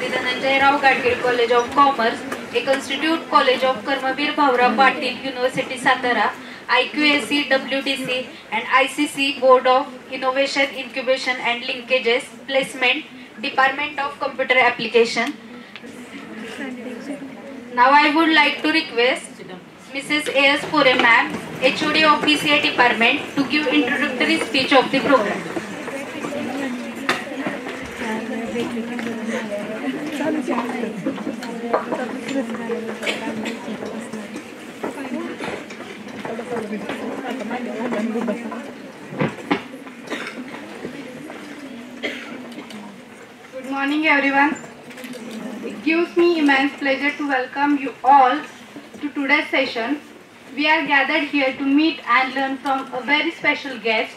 Sri Dhananjay Rao Gadgil College of Commerce, a Constitute College of Karmavir Bhavra Patil University Satara, IQAC, WTC and ICC Board of Innovation, Incubation and Linkages, Placement, Department of Computer Application. Now I would like to request Mrs. A.S. Pore ma'am, HOD of BCA Department, to give introductory speech of the program. Good morning everyone. It gives me immense pleasure to welcome you all to today's session. We are gathered here to meet and learn from a very special guest,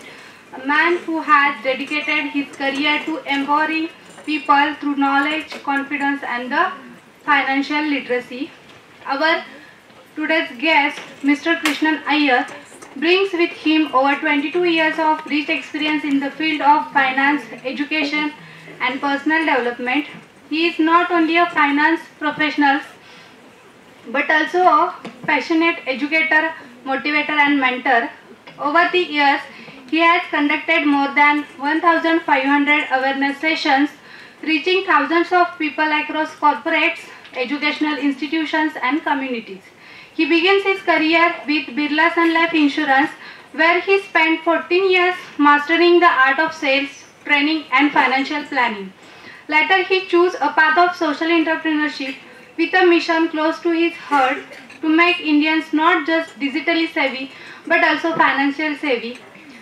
a man who has dedicated his career to empowering people through knowledge, confidence and the financial literacy. Our today's guest, Mr. Krishnan Iyer, brings with him over 22 years of rich experience in the field of finance, education and personal development. He is not only a finance professional but also a passionate educator, motivator and mentor. Over the years, he has conducted more than 1,500 awareness sessions, reaching thousands of people across corporates, educational institutions and communities. He begins his career with Birla Sun Life Insurance, where he spent 14 years mastering the art of sales, training and financial planning. Later, he chose a path of social entrepreneurship with a mission close to his heart to make Indians not just digitally savvy but also financial savvy.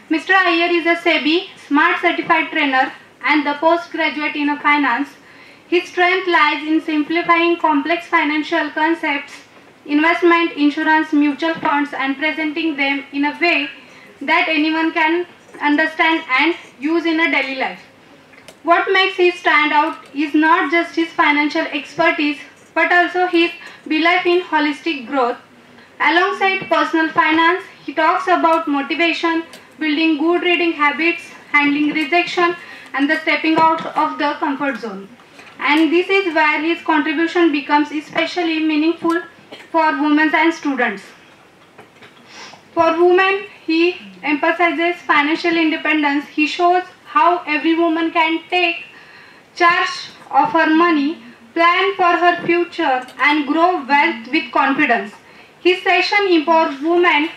Mr. Iyer is a SEBI Smart Certified Trainer and the postgraduate in finance. His strength lies in simplifying complex financial concepts, investment, insurance, mutual funds and presenting them in a way that anyone can understand and use in a daily life. What makes him stand out is not just his financial expertise but also his belief in holistic growth. Alongside personal finance, he talks about motivation, building good reading habits, handling rejection and the stepping out of the comfort zone. And this is where his contribution becomes especially meaningful for women and students. For women, he emphasizes financial independence. He shows how every woman can take charge of her money, plan for her future and grow wealth with confidence. His session empowers women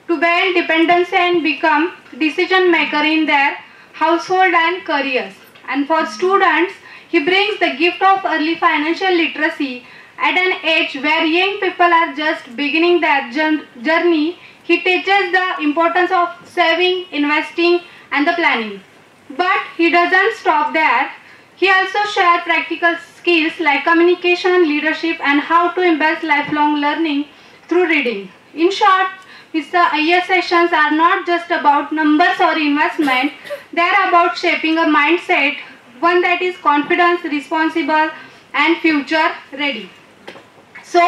to build independence and become decision maker in their household and careers. And for students, he brings the gift of early financial literacy at an age where young people are just beginning their journey. He teaches the importance of saving, investing and the planning. But he doesn't stop there. He also shares practical skills like communication, leadership and how to embed lifelong learning through reading. In short, Mr. Iyer sessions are not just about numbers or investment. They are about shaping a mindset, one that is confident, responsible and future ready. So,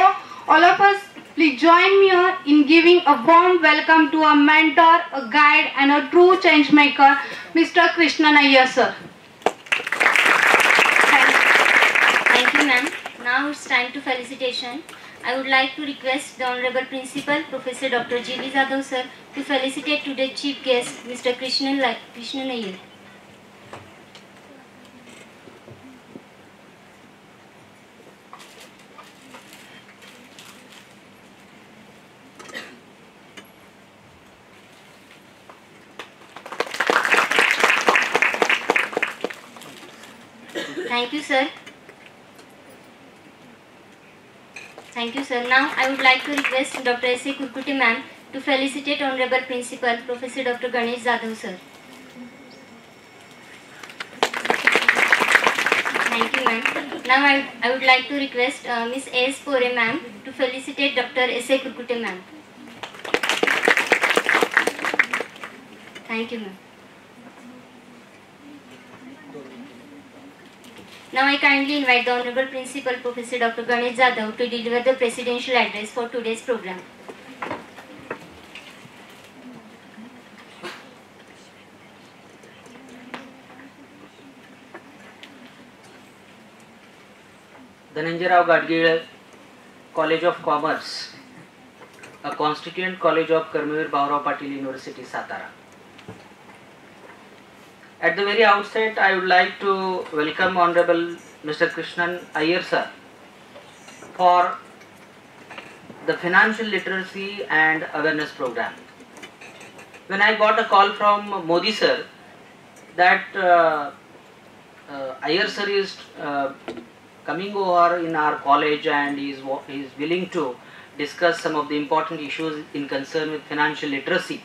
all of us, please join me in giving a warm welcome to a mentor, a guide and a true change maker, Mr. Krishnan Iyer sir. Thank you ma'am. Now it's time to felicitation. I would like to request the Honorable Principal, Professor Dr. G.V. Jadhav sir, to felicitate today's chief guest, Mr. Krishnan Iyer. Thank you, sir. Thank you, sir. Now, I would like to request Dr. S.A. Kurkute ma'am to felicitate Honorable Principal, Professor Dr. Ganesh Jadhav sir. Thank you, ma'am. Now, I would like to request Miss A.S. Pore ma'am to felicitate Dr. S.A. Kurkute ma'am. Thank you, ma'am. Now I kindly invite the Honorable Principal, Professor Dr. Ganesh Jadhav to deliver the presidential address for today's program. Dhananjay Gadgil College of Commerce, a constituent college of Karmavir Bhavrao Patil University, Satara. At the very outset, I would like to welcome Honorable Mr. Krishnan Iyer sir for the financial literacy and awareness program. When I got a call from Modi sir that Iyer sir is coming over in our college and he is willing to discuss some of the important issues in concern with financial literacy,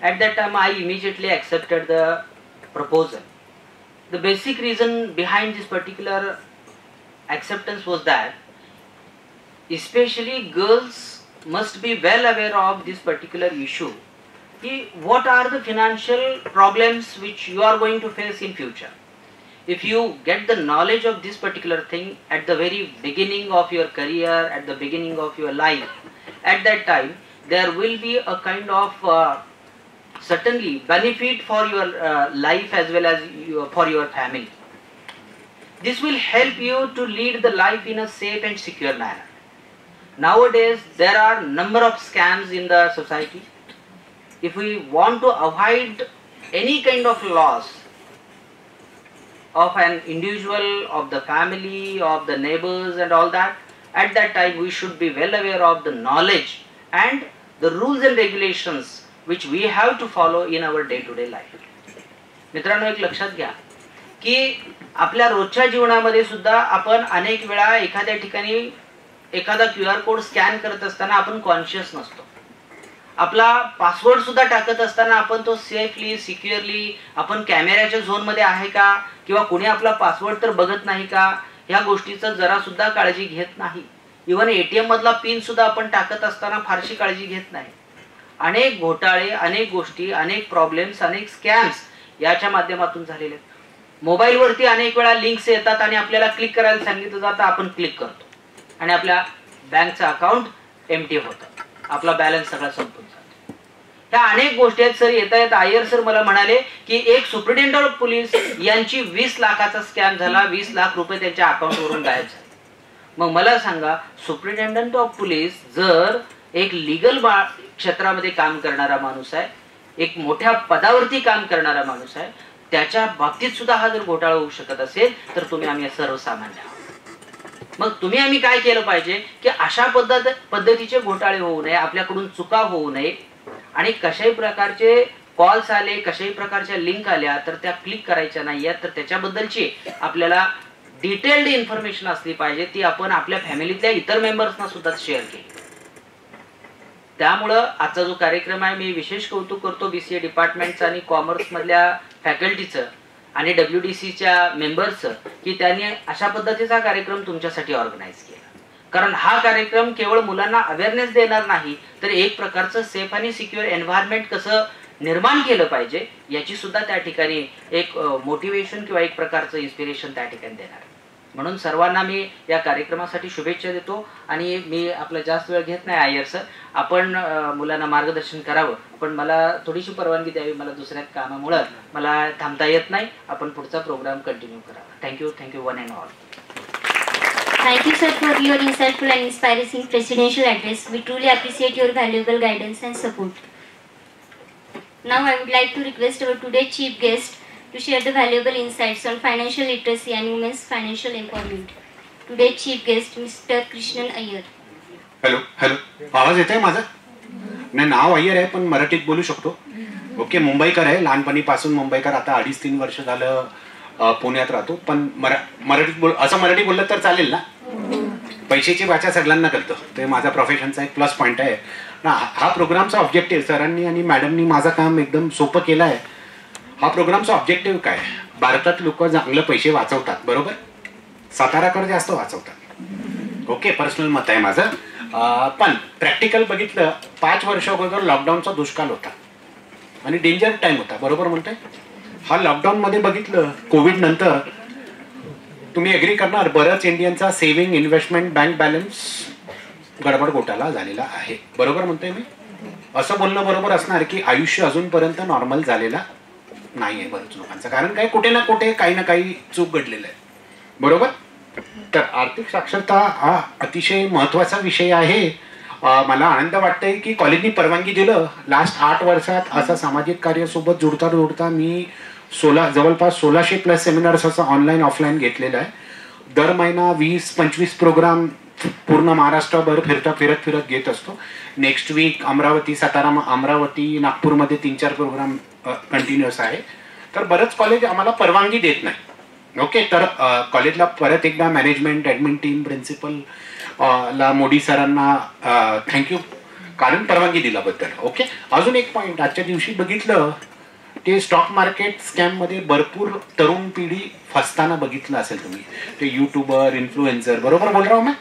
at that time I immediately accepted the proposal. The basic reason behind this particular acceptance was that especially girls must be well aware of this particular issue. What are the financial problems which you are going to face in future? If you get the knowledge of this particular thing at the very beginning of your career, at the beginning of your life, at that time there will be a kind of certainly benefit for your life as well as for your family. This will help you to lead the life in a safe and secure manner. Nowadays there are number of scams in the society. If we want to avoid any kind of loss of an individual, of the family, of the neighbors and all that, at that time we should be well aware of the knowledge and the rules and regulations which we have to follow in our day-to-day life. मित्रांनो, एक लक्षात घ्या की आपल्या रोजच्या जीवनामध्ये सुद्धा आपण अनेक वेळा एखाद्या ठिकाणी एखादा QR कोड स्कॅन करत असताना आपण कॉन्शियस नसतो. आपला पासवर्ड सुद्धा टाकत असताना आपण तो सेफली, सिक्युअरली आपण कॅमेऱ्याच्या झोन मध्ये आहे का किंवा कोणी आपला पासवर्ड तर बघत नाही का, ह्या गोष्टीचं जरा सुद्धा काळजी घेत नाही. इव्हन ATM मधला पिन सुद्धा आपण टाकत असताना फारशी काळजी घेत नाही. अनेक घोटाळे, अनेक गोष्टी, अनेक प्रॉब्लेम्स, अनेक स्कॅम्स याच्या माध्यमातून झालेले आहेत. मोबाईलवरती अनेक वेळा लिंक्स येतात आणि आपल्याला क्लिक करायला सांगितलं जातं, आपण क्लिक करतो आणि आपल्या बँकचं अकाउंट एम्प्टी होतं, आपला बॅलन्स सगळा संपून जातो. ह्या अनेक गोष्टी आहेत. सर येता येत आयर सर मला म्हणाले की एक सुप्रिटेंडेंट ऑफ पोलीस यांची 20 लाखाचा स्कॅम झाला, 20 लाख रुपये त्यांच्या अकाउंटवरून गायब झाले. मग मला सांगा, सुप्रिटेंडेंट ऑफ पोलीस जर एक लीगल क्षेत्रामध्ये काम करणारा माणूस आहे, एक मोठ्या पदावरती काम करणारा माणूस आहे, त्याच्या बाबतीत सुद्धा हा जर घोटाळा होऊ शकत असेल तर तुम्ही आम्ही सर्वसामान्य आहोत. मग तुम्ही आम्ही काय केलं पाहिजे की अशा पद्धतीचे घोटाळे होऊ नये, आपल्याकडून चुका होऊ नये आणि कशाही प्रकारचे कॉल्स आले, कशाही प्रकारच्या लिंक आल्या तर त्या क्लिक करायच्या नाहीयेत. तर त्याच्याबद्दलची आपल्याला डिटेल्ड इन्फॉर्मेशन असली पाहिजे, ती आपण आपल्या फॅमिलीतल्या इतर मेंबर्सना सुद्धा शेअर केली. त्यामुळं आजचा जो कार्यक्रम आहे, मी विशेष कौतुक करतो BCA डिपार्टमेंटचं आणि कॉमर्स मधल्या फॅकल्टीचं आणि WDCच्या मेंबर्सचं की त्यांनी अशा पद्धतीचा कार्यक्रम तुमच्यासाठी ऑर्गनाईज केला. कारण हा कार्यक्रम केवळ मुलांना अवेअरनेस देणार नाही, तर एक प्रकारचं सेफ आणि सिक्युअर एन्व्हायरमेंट कसं निर्माण केलं पाहिजे याची सुद्धा त्या ठिकाणी एक मोटिवेशन किंवा एक प्रकारचं इन्स्पिरेशन त्या ठिकाणी देणार. म्हणून सर्वांना मी या कार्यक्रमासाठी शुभेच्छा देतो आणि मी आपला जास्त वेळ घेत नाही. आयर सर, आपण मुलांना मार्गदर्शन करावं, पण मला थोडीशी परवानगी द्यावी, मला दुसऱ्या कामामुळे मला थांबता येत नाही. आपण पुढचा प्रोग्राम कंटिन्यू करावा. Thank you one and all. Thank you sir for your insightful and inspiring presidential address. We truly appreciate your valuable guidance and support. Now I would like to request our today's chief guest to share the valuable insights on financial literacy and women's financial empowerment. Today's chief guest Mr. Krishnan Iyer. Hello, आवाज येतोय माझा? नाही, नाव अय्यर आहे पण मराठीत बोलू शकतो. Okay, मुंबईकर आहे, लहानपणीपासून मुंबईकर. आता 2.5-3 वर्ष झालं पुण्यात राहतो. पण मराठी बोललं तर चालेल ना? पैशाची भाषा सगळ्यांना कळतं, ते माझा प्रोफेशनचा एक प्लस पॉईंट आहे ना. हा प्रोग्रामचा ऑब्जेक्टिव्ह सरांनी आणि मॅडमनी माझं काम एकदम सोपं केलं आहे. हा प्रोग्रामचा ऑब्जेक्टिव्ह काय? भारतात लोक चांगले पैसे वाचवतात, बरोबर? साताराकडे जास्त वाचवतात. ओके, पर्सनल मत आहे माझं. पण प्रॅक्टिकल बघितलं, 5 वर्ष अगोदर लॉकडाऊनचा दुष्काळ होता आणि डेंजर टाइम होता, बरोबर म्हणतोय? हा लॉकडाऊनमध्ये बघितलं, कोविड नंतर तुम्ही एग्री करणार, बरंच इंडियनचा सेव्हिंग, इन्व्हेस्टमेंट, बँक बॅलन्स गडबड घोटाळा झालेला आहे, बरोबर म्हणतोय मी? असं बोलणं बरोबर असणार की आयुष्य अजूनपर्यंत नॉर्मल झालेला नाही आहे बऱ्याच लोकांचं. कारण काय, कुठे ना कुठे काही ना काही चूक घडलेलं आहे, बरोबर? तर आर्थिक साक्षरता हा अतिशय महत्त्वाचा विषय आहे. मला आनंद वाटतंय की कॉलेजनी परवानगी दिलं. लास्ट 8 वर्षात असं सामाजिक कार्यासोबत जोडता मी जवळपास 1600+ सेमिनार्स असं ऑनलाईन ऑफलाईन घेतलेलं आहे. दर महिना 20-25 प्रोग्राम पूर्ण महाराष्ट्रभर फिरत घेत असतो. नेक्स्ट वीक अमरावती, सातारा, अमरावती, नागपूरमध्ये 3-4 प्रोग्राम कंटिन्युअस आहे. तर बरंच कॉलेज आम्हाला परवानगी देत नाही. ओके, तर कॉलेजला परत एकदा मॅनेजमेंट, ॲडमिन टीम, प्रिन्सिपल ला, मोदी सरांना थँक्यू कारण परवानगी दिल्याबद्दल. ओके, अजून एक पॉईंट आजच्या दिवशी बघितलं ते स्टॉक मार्केट स्कॅममध्ये भरपूर तरुण पिढी फसताना बघितलं असेल तुम्ही. ते यूट्यूबर, इन्फ्लुएंसर, बरोबर बोल रहा हूँ मैं.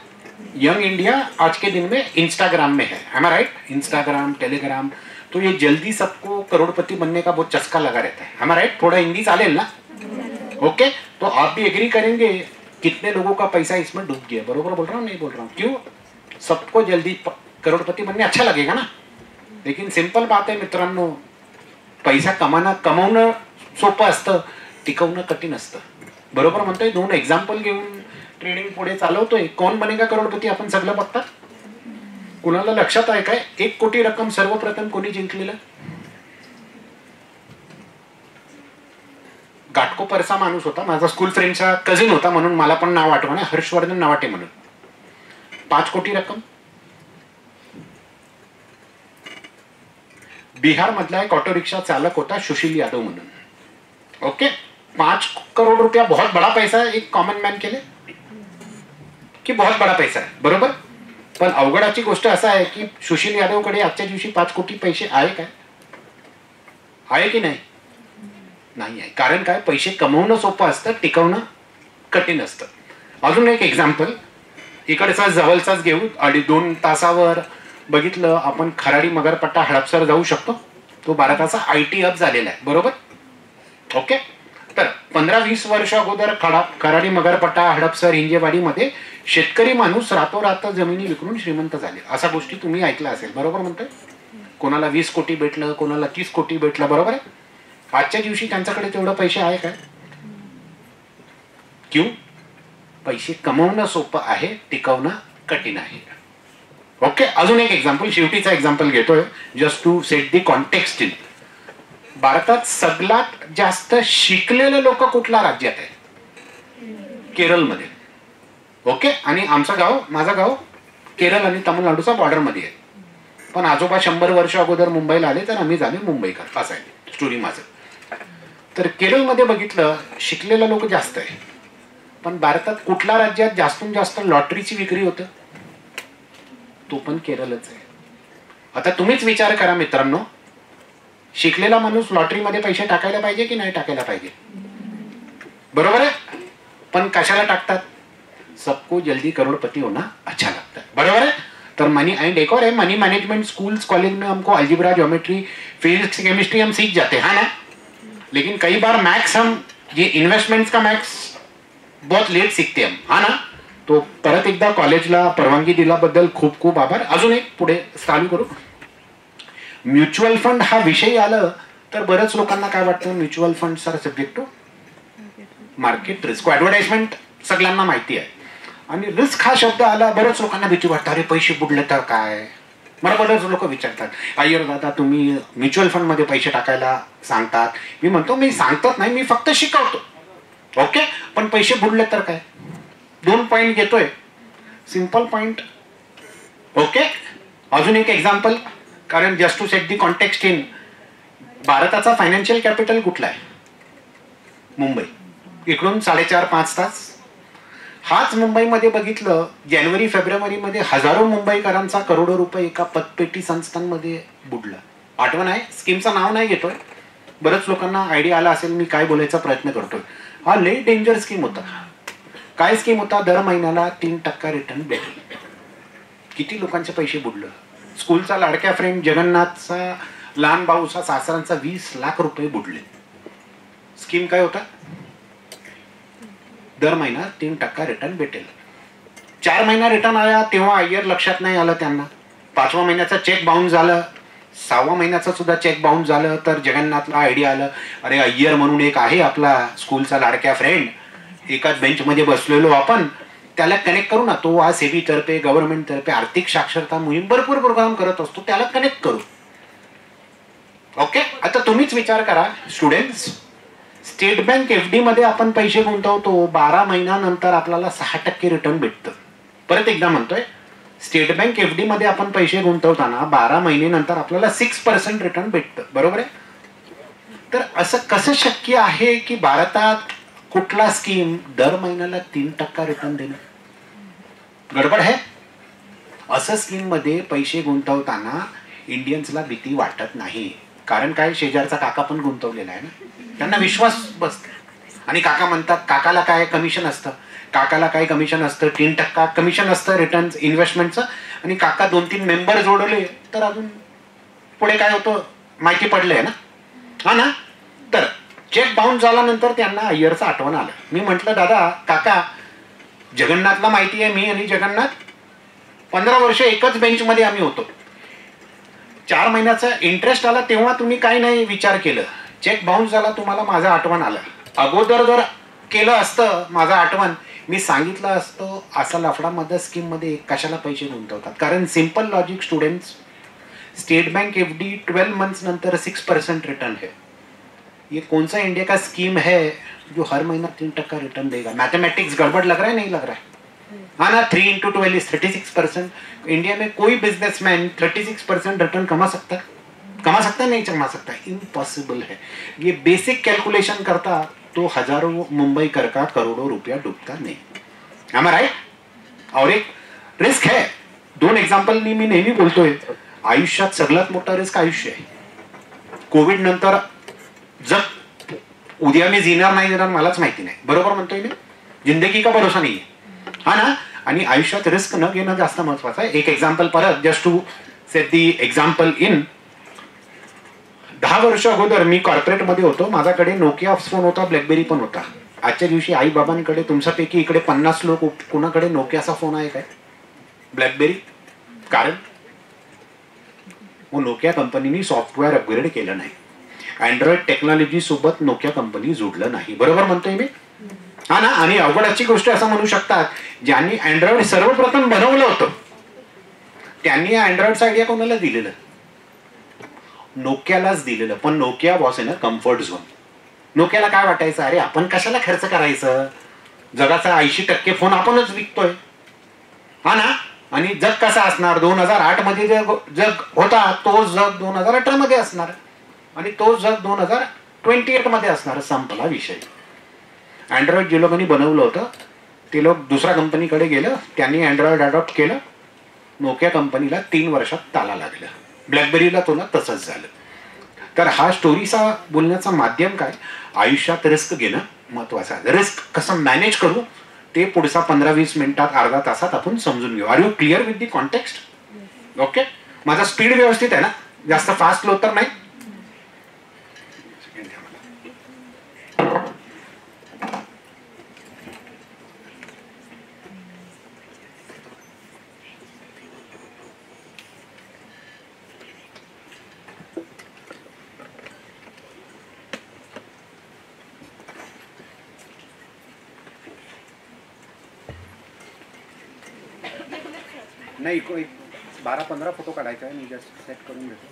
यंग इंडिया आज के दिन में इंस्टाग्राम में है, am I right? Instagram, Telegram, तो ये जल्दी सबको करोड़पति बनने का बहुत चस्का लगा रहता है, am I right? थोड़ा हिंदी चालेल ना? ओके, तो आप भी एग्री करेंगे कितने लोगों का पैसा इसमें डूब गया. बरोबर बोल रहा हूँ, नहीं बोल रहा हूँ? क्यों? सबको जल्दी करोड़पति बनने अच्छा लगेगा ना, लेकिन सिंपल बात आहे मित्रांनो, पैसा कमवणं सोपं असतं, टिकवणं कठीण असतं. बरोबर म्हणतोय. 2 एक्झाम्पल घेऊन ट्रेडिंग पुढे चालवतोय. कोण बनेगा करोडपती आपण सगळं बघतात. कुणाला लक्षात आहे काय 1 कोटी रक्कम सर्वप्रथम कोणी जिंकलेलं? घाटकोपरचा माणूस होता, माझा स्कूल फ्रेंडचा कझिन होता, म्हणून मला पण नाव आठवण आहे, हर्षवर्धन नावाटे म्हणून. 5 कोटी रक्कम. बिहार मधला एक ऑटो रिक्षा चालक होता सुशील यादव म्हणून. ओके, 5 करोड रुपया बहुत बड़ा पैसा है एक कॉमन मॅन के लिए की बहुत बड़ा पैसा आहे. बरोबर, पण अवघडाची गोष्ट असं आहे की सुशील यादवकडे आजच्या दिवशी 5 कोटी पैसे आहे काय? आहे की नाही? नाही आहे. कारण काय, पैसे कमवणं सोपं असतं, टिकवणं कठीण असतं. अजून एक एक्झाम्पल इकडचा जवळचाच घेऊ. 2.5 तासावर बघितलं आपण खराडी, मगरपट्टा, हडपसर जाऊ शकतो. तो भारताचा IT हब झालेला आहे. बरोबर. ओके, तर 15-20 वर्ष अगोदर खराडी, मगरपट्टा, हडपसर, हिंजेवाडीमध्ये शेतकरी माणूस रातोरात जमिनी विकून श्रीमंत झाले. अशा गोष्टी तुम्ही ऐकल्या असेल. बरोबर म्हणतोय. कोणाला 20 कोटी भेटलं, कोणाला 30 कोटी भेटलं. बरोबर आहे. आजच्या दिवशी त्यांच्याकडे तेवढं पैसे आहे काय? क्यों? पैसे कमवणं सोपं आहे, टिकवणं कठीण आहे. ओके, अजून एक एक्झाम्पल, शेवटीचा एक्झाम्पल घेतोय just to set the context. In भारतात सगळ्यात जास्त शिकलेले लोक कुठल्या राज्यात आहे? केरळमध्ये. ओके, आणि आमचं गाव, माझं गाव केरळ आणि तामिळनाडूचा बॉर्डरमध्ये आहे. पण आजोबा 100 वर्ष अगोदर मुंबईला आले, तर आम्ही झाले मुंबईकर. असं आहे स्टोरी माझं. तर केरळमध्ये बघितलं शिकलेले लोक जास्त आहे, पण भारतात कुठल्या राज्यात जास्तीत जास्त लॉटरीची विक्री होतं? तो पण केरळच आहे. आता तुम्हीच विचार करा मित्रांनो, शिकलेला माणूस लॉटरीमध्ये पैसे टाकायला पाहिजे की नाही टाकायला पाहिजे? बरोबर आहे. पण कशाला टाकतात? सबको जल्दी करोड़पति होना अच्छा लगता है. बराबर है. तो मनी एंड एक और है, मनी मैनेजमेंट स्कूल्स कॉलेज में हमको अलजेब्रा, ज्योमेट्री, फिजिक्स, केमिस्ट्री हम सीख जाते हैं ना, लेकिन कई बार मैथ्स हम ये इन्वेस्टमेंट्स का मैथ्स बहुत लेट सीखते हम, हा ना. तो परत एकदा कॉलेजला परवानगी दिल्याबद्दल खूप खूप आभार. अजून एक पुढे चालू करू. म्युच्युअल फंड हा विषय आलं तर बरेच लोकांना काय वाटतं, mutual funds are subject to market risk. Advertisement सगळ्यांना माहिती आहे, आणि रिस्क हा शब्द आला बरेच लोकांना भीती वाटतं, अरे पैसे बुडले तर काय. मला बरेच लोक विचारतात, अय्यर दादा तुम्ही म्युच्युअल फंड मध्ये पैसे टाकायला सांगतात. मी म्हणतो मी सांगतात नाही, मी फक्त शिकवतो. ओके, पण पैसे बुडले तर काय. 2 पॉइंट घेतोय, सिंपल पॉइंट. ओके, अजून एक एक्झाम्पल, कारण just to set the context in, भारताचा फायनान्शियल कॅपिटल कुठला आहे? मुंबई. इकडून 4.5-5 तास. हाच मुंबईमध्ये बघितलं जानेवारी फेब्रुवारीमध्ये हजारो मुंबईकरांचा करोडो रुपये एका पतपेटी संस्थांमध्ये बुडला. आठवण आहे, स्कीमचं नाव नाही घेतोय, बरेच लोकांना आयडिया आला असेल मी काय बोलायचा प्रयत्न करतोय. हा लई डेंजर स्कीम होता. काय स्कीम होता? दर महिन्याला 3% रिटर्न भेटेल. किती लोकांचे पैसे बुडलं. स्कूलचा लाडक्या फ्रेंड जगन्नाथचा लहान भाऊचा सासऱ्यांचा 20 लाख रुपये बुडले. स्कीम काय होता? दर महिना 3% रिटर्न भेटेल. 4 महिना रिटर्न आला तेव्हा अय्यर लक्षात नाही आलं त्यांना. 5व्या महिन्याचा चेक बाउन्स झालं, 6व्या महिन्याचा सुद्धा चेक बाउन्स झालं, तर जगन्नाथला आयडिया आलं, अरे अय्यर म्हणून एक आहे आपला स्कूलचा लाडक्या फ्रेंड, एकाच बेंच मध्ये बसलेलो आपण, त्याला कनेक्ट करू ना. तो आज सेबी तर्फे गव्हर्नमेंट तर्फे आर्थिक साक्षरता मोहीम भरपूर प्रोग्राम करत असतो, त्याला कनेक्ट करू. ओके. आता तुम्हीच विचार करा स्टुडंट्स, स्टेट बँक एफडी मध्ये आपण पैसे गुंतवतो, 12 महिन्यानंतर आपल्याला 6% रिटर्न भेटतं. परत एकदा म्हणतोय, स्टेट बँक एफडी मध्ये आपण पैसे गुंतवताना 12 महिन्यानंतर आपल्याला 6% रिटर्न भेटतं. बरोबर आहे. तर असं कसं शक्य आहे की भारतात कुठला स्कीम दर महिन्याला 3% रिटर्न देणं? गडबड आहे. असं स्कीम मध्ये पैसे गुंतवताना इंडियन्सला भीती वाटत नाही. कारण काय, शेजारचा काका पण गुंतवलेला आहे ना, त्यांना विश्वास बसतो. आणि काका म्हणतात, काकाला काय कमिशन असतं, काकाला काय कमिशन असतं, 3% कमिशन असतं रिटर्न इन्व्हेस्टमेंटचं. आणि काका 2-3 मेंबर जोडले तर अजून पुढे काय होतं माहिती पडलंय ना. हा ना. तर चेक बाउन्स झाल्यानंतर त्यांना अय्यरचं आठवण आलं. मी म्हटलं, दादा काका, जगन्नाथला माहिती आहे, मी आणि जगन्नाथ 15 वर्ष एकच बेंचमध्ये आम्ही होतो. 4 महिन्याचा इंटरेस्ट आला तेव्हा तुम्ही काही नाही विचार केलं. चेक बाउन्स झाला, तुम्हाला माझं आठवण आलं. अगोदर जर केलं असतं माझं आठवण, मी सांगितलं असतं असा लफडामध्ये स्कीममध्ये कशाला पैसे गुंतवतात. कारण simple logic students, state bank FD 12 months नंतर 6% रिटर्न है. ये कौन सा इंडिया का स्कीम है जो हर महीना 3% रिटर्न देगा? मैथमेटिक्स गड़बड़ लग रहा है, नहीं लग रहा है? हाँ ना. 3 into 12 is 36%. इंडिया में कोई बिजनेसमैन 36% रिटर्न कमा सकता है? नहीं कमा सकता. इम्पॉसिबल है. ये बेसिक कैलकुलेशन करता तो हजारों मुंबईकर का करोड़ों रुपया डूबता नहीं. am I right? और एक रिस्क है. 2 एक्झाम्पल मी नेहमी बोलतोय, आयुष्यात सगळ्यात मोठा रिस्क आयुष्य आहे. कोविड नंतर जग उद्या मी जिणार नाही जिणार मलाच माहिती नाही. बरोबर म्हणतोय मी. जिंदगी का भरोसा नाही. हा ना. आणि आयुष्यात रिस्क न घेणं जास्त महत्वाचं आहे. एक एक्झाम्पल परत, just to set the example in. 10 वर्ष अगोदर मी कॉर्पोरेटमध्ये होतो. माझ्याकडे नोकिया फोन होता, ब्लॅकबेरी पण होता. आजच्या दिवशी आई बाबांकडे तुमच्यापैकी इकडे 50 लोक कोणाकडे नोकियाचा फोन आहे काय, ब्लॅकबेरी? कारण नोकिया कंपनीने सॉफ्टवेअर अपग्रेड केलं नाही. अँड्रॉइड टेक्नॉलॉजी सोबत नोकिया कंपनी जोडलं नाही. बरोबर म्हणतोय मी. हा ना. आणि अवघडाची गोष्ट असं म्हणू शकतात, ज्यांनी अँड्रॉइड सर्वप्रथम बनवलं होतं त्यांनी अँड्रॉइडचा आयडिया कोणाला दिलेलं? नोकियालाच दिलेलं. पण Nokia was in a comfort zone. नोकियाला काय वाटायचं, अरे आपण कशाला खर्च करायचं, जगाचा 80% फोन आपणच विकतोय. हा ना. आणि जग कसा असणार, 2008 मध्ये जग होता तो जग 2018 मध्ये असणार, आणि तो जग 2028 मध्ये असणार. संपला विषय. अँड्रॉइड जे लोकांनी बनवलं होतं ते लोक दुसऱ्या कंपनीकडे गेलं, त्यांनी अँड्रॉइड अडॉप्ट केलं. नोकिया कंपनीला 3 वर्षात ताला लागलं. ब्लॅकबेरीला तुला तसंच झालं. तर हा स्टोरीचा बोलण्याचा माध्यम काय, आयुष्यात रिस्क घेणं महत्वाचं आहे. रिस्क कसं मॅनेज करू ते पुढचा 15-20 मिनिटात, अर्धा तासात आपण समजून घेऊ. Are you clear with the context? Okay. माझा स्पीड व्यवस्थित आहे ना, जास्त फास्ट फ्लो तर नाही? नाही, 12-15 फोटो काढायचा आहे. मी जस्ट सेट करून देतो.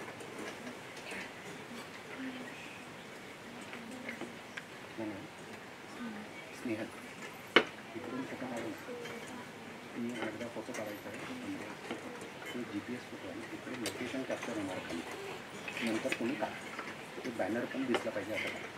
स्नेहल इकडून फोटो काढून मी 8-10 फोटो काढायचा आहे. GPS फोटो आहे, तिकडे लोकेशन कॅप्चर होणार खाली. नंतर तुम्ही का ते बॅनर पण दिसला पाहिजे आपल्याला.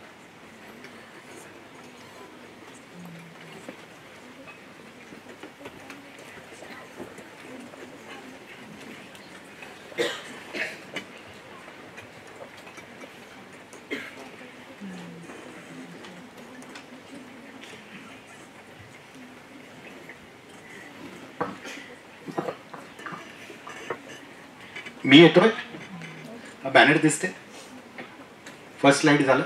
मी येतोय. बॅनर दिसते. फर्स्ट स्लाइड झालं.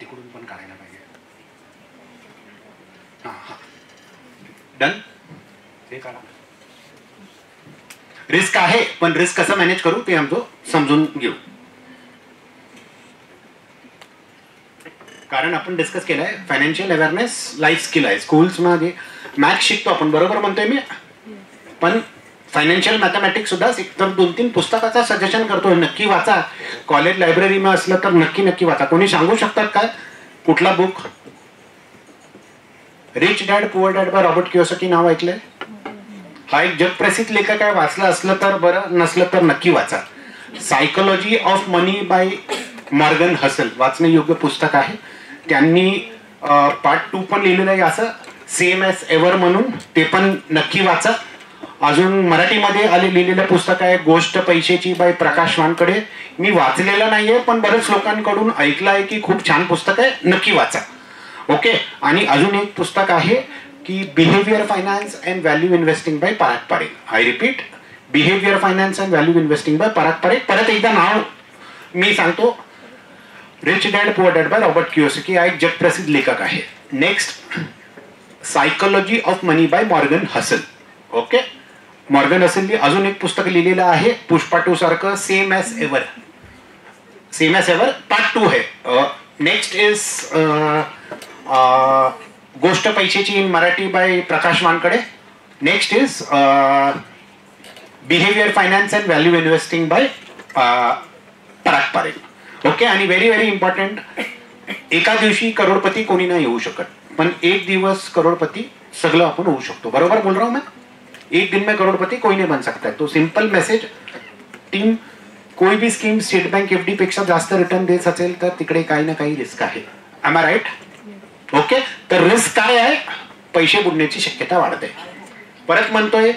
तिकडून पण काढायला पाहिजे. हा हा डन. हे काढा. रिस्क आहे, पण रिस्क कसं मॅनेज करू ते आमचं समजून घेऊ. कारण आपण डिस्कस केलंय फायनान्शियल अवेअरनेस लाईफ स्किल आहे. स्कूल्स मध्ये मॅथ्स शिकतो आपण, बरोबर म्हणतोय मी, पण फायनान्शियल मॅथमॅटिक्स सुद्धा तर 2-3 पुस्तकाचा सजेशन करतोय, नक्की वाचा. कॉलेज लायब्ररीमध्ये असलं तर नक्की वाचा. कोणी सांगू शकतात काय कुठला बुक? Rich dad poor dad by Robert Kiyosaki नाव ऐकलंय? हा एक जगप्रसिद्ध लेखक आहे. वाचलं असलं तर बरं, नसलं तर नक्की वाचा. Psychology of money by Morgan hustle वाचणे योग्य पुस्तक आहे. त्यांनी पार्ट 2 पण लिहिलेलं आहे असं, सेम एस एव्हर म्हणून, ते पण नक्की वाचा. अजून मराठीमध्ये लिहिलेलं पुस्तक आहे गोष्ट पैशाची बाय प्रकाश वानकडे. मी वाचलेलं नाहीये, पण बरेच लोकांकडून ऐकलं आहे की खूप छान पुस्तक आहे, नक्की वाचा. ओके. आणि अजून एक पुस्तक आहे की behaviour finance and value investing by Parag Parekh. I repeat, behaviour finance and value investing by Parag Parekh. परत एकदा नाव मी सांगतो, rich dad poor dad by Robert Kiyosaki. हा एक जगप्रसिद्ध लेखक आहे. Next, psychology of money by Morgan Housel. Okay. Morgan हसलनी अजून एक पुस्तक लिहिलेलं आहे पुष्पा 2 सारखं, same as ever. Same as ever part 2 आहे. नेक्स्ट इज गोष्ट पैशाची in Marathi by Prakash Wankade. Next is behaviour finance and value investing by Parag Parekh. Okay. आणि व्हेरी व्हेरी इम्पॉर्टंट, एका दिवशी करोडपती कोणी नाही येऊ शकत, पण एक दिवस करोडपती सगळं आपण होऊ शकतो. बरोबर बोल रहा हूं मैं? एक दिन में करोड़पति कोई नहीं बन सकता है. तो सिंपल मेसेज, टीम कोई भी स्कीम स्टेट बँक एफडी पेक्षा जास्त रिटर्न देत असेल तर तिकडे काही ना काही रिस्क आहे. Am I right? ओके. तर रिस्क काय आहे? पैसे बुडण्याची शक्यता वाढते. परत म्हणतोय,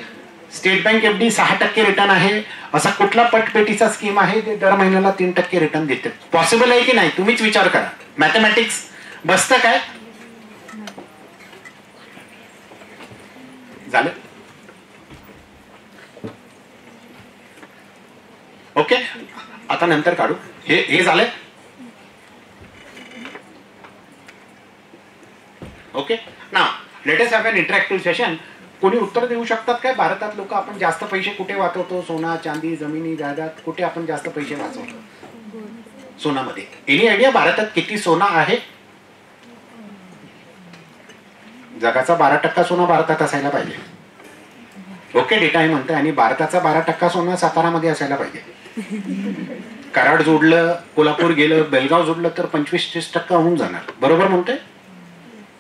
स्टेट बँक एफडी 6% रिटर्न आहे. असा कुठला पटपेटीचा स्कीम आहे ते दर महिन्याला 3% रिटर्न देते? पॉसिबल आहे की नाही? तुम्हीच विचार करा. मॅथमॅटिक्स बसतं काय? झालं? ओके. आता नंतर काढू. हे झालंय. Okay. Now let us have N interactive session. कोणी उत्तर देऊ शकतात काय? भारतात लोक आपण जास्त पैसे कुठे वाचवतो? सोना, चांदी, जमिनी, जायदाद, कुठे आपण जास्त पैसे वाचवतो? सोनामध्ये. एनी आयडिया भारतात किती सोना आहे? जगाचा 12% सोना भारतात असायला पाहिजे. ओके. डेटा आहे म्हणतोय. आणि भारताचा 12% सोना सातारामध्ये असायला पाहिजे. कराड जोडलं, कोल्हापूर गेलं, बेलगाव जोडलं तर 25-30% होऊन जाणार. बरोबर म्हणतोय?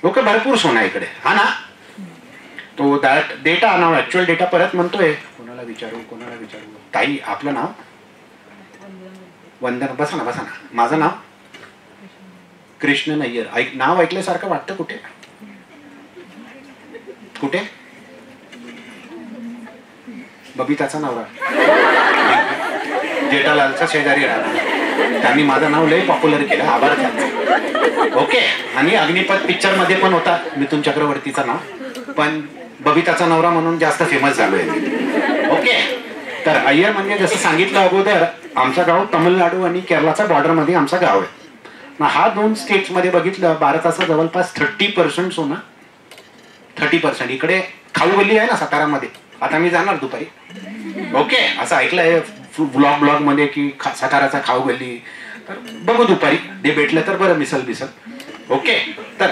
ओके. भरपूर सोना इकडे, हा ना? तो that data now actual data परत म्हणतोय. कोणाला विचारू? ताई, आपलं नाव? वंदना. बसा ना. माझं नाव कृष्ण नय्यर. नाव ऐकल्यासारखं वाटतं. कुठे? बबिताचा नवरा जेठालालचा शेजारी राहणार. त्यांनी माझं नाव लय पॉप्युलर केलं. आभार त्यांचे. ओके. आणि अग्निपथ पिक्चर मध्ये पण होता मिथुन चक्रवर्तीचं नाव, पण बबिताचा नवरा म्हणून जास्त फेमस झालोय. ओके. तर अय्यर म्हणजे जसं सांगितलं अगोदर, आमचं गाव तमिळनाडू आणि केरळाच्या बॉर्डर मध्ये आमचं गाव आहे. हा 2 स्टेट्स मध्ये बघितलं, भारताचं जवळपास 30% सोना. 30%. इकडे खाऊ गल्ली आहे ना सातारामध्ये, आता मी जाणार दुपारी. ओके. असं ऐकलंय ब्लॉग मध्ये की साताराचा खाऊ गल्ली, तर बघू दुपारी ते भेटलं तर बरं, मिसल. ओके. तर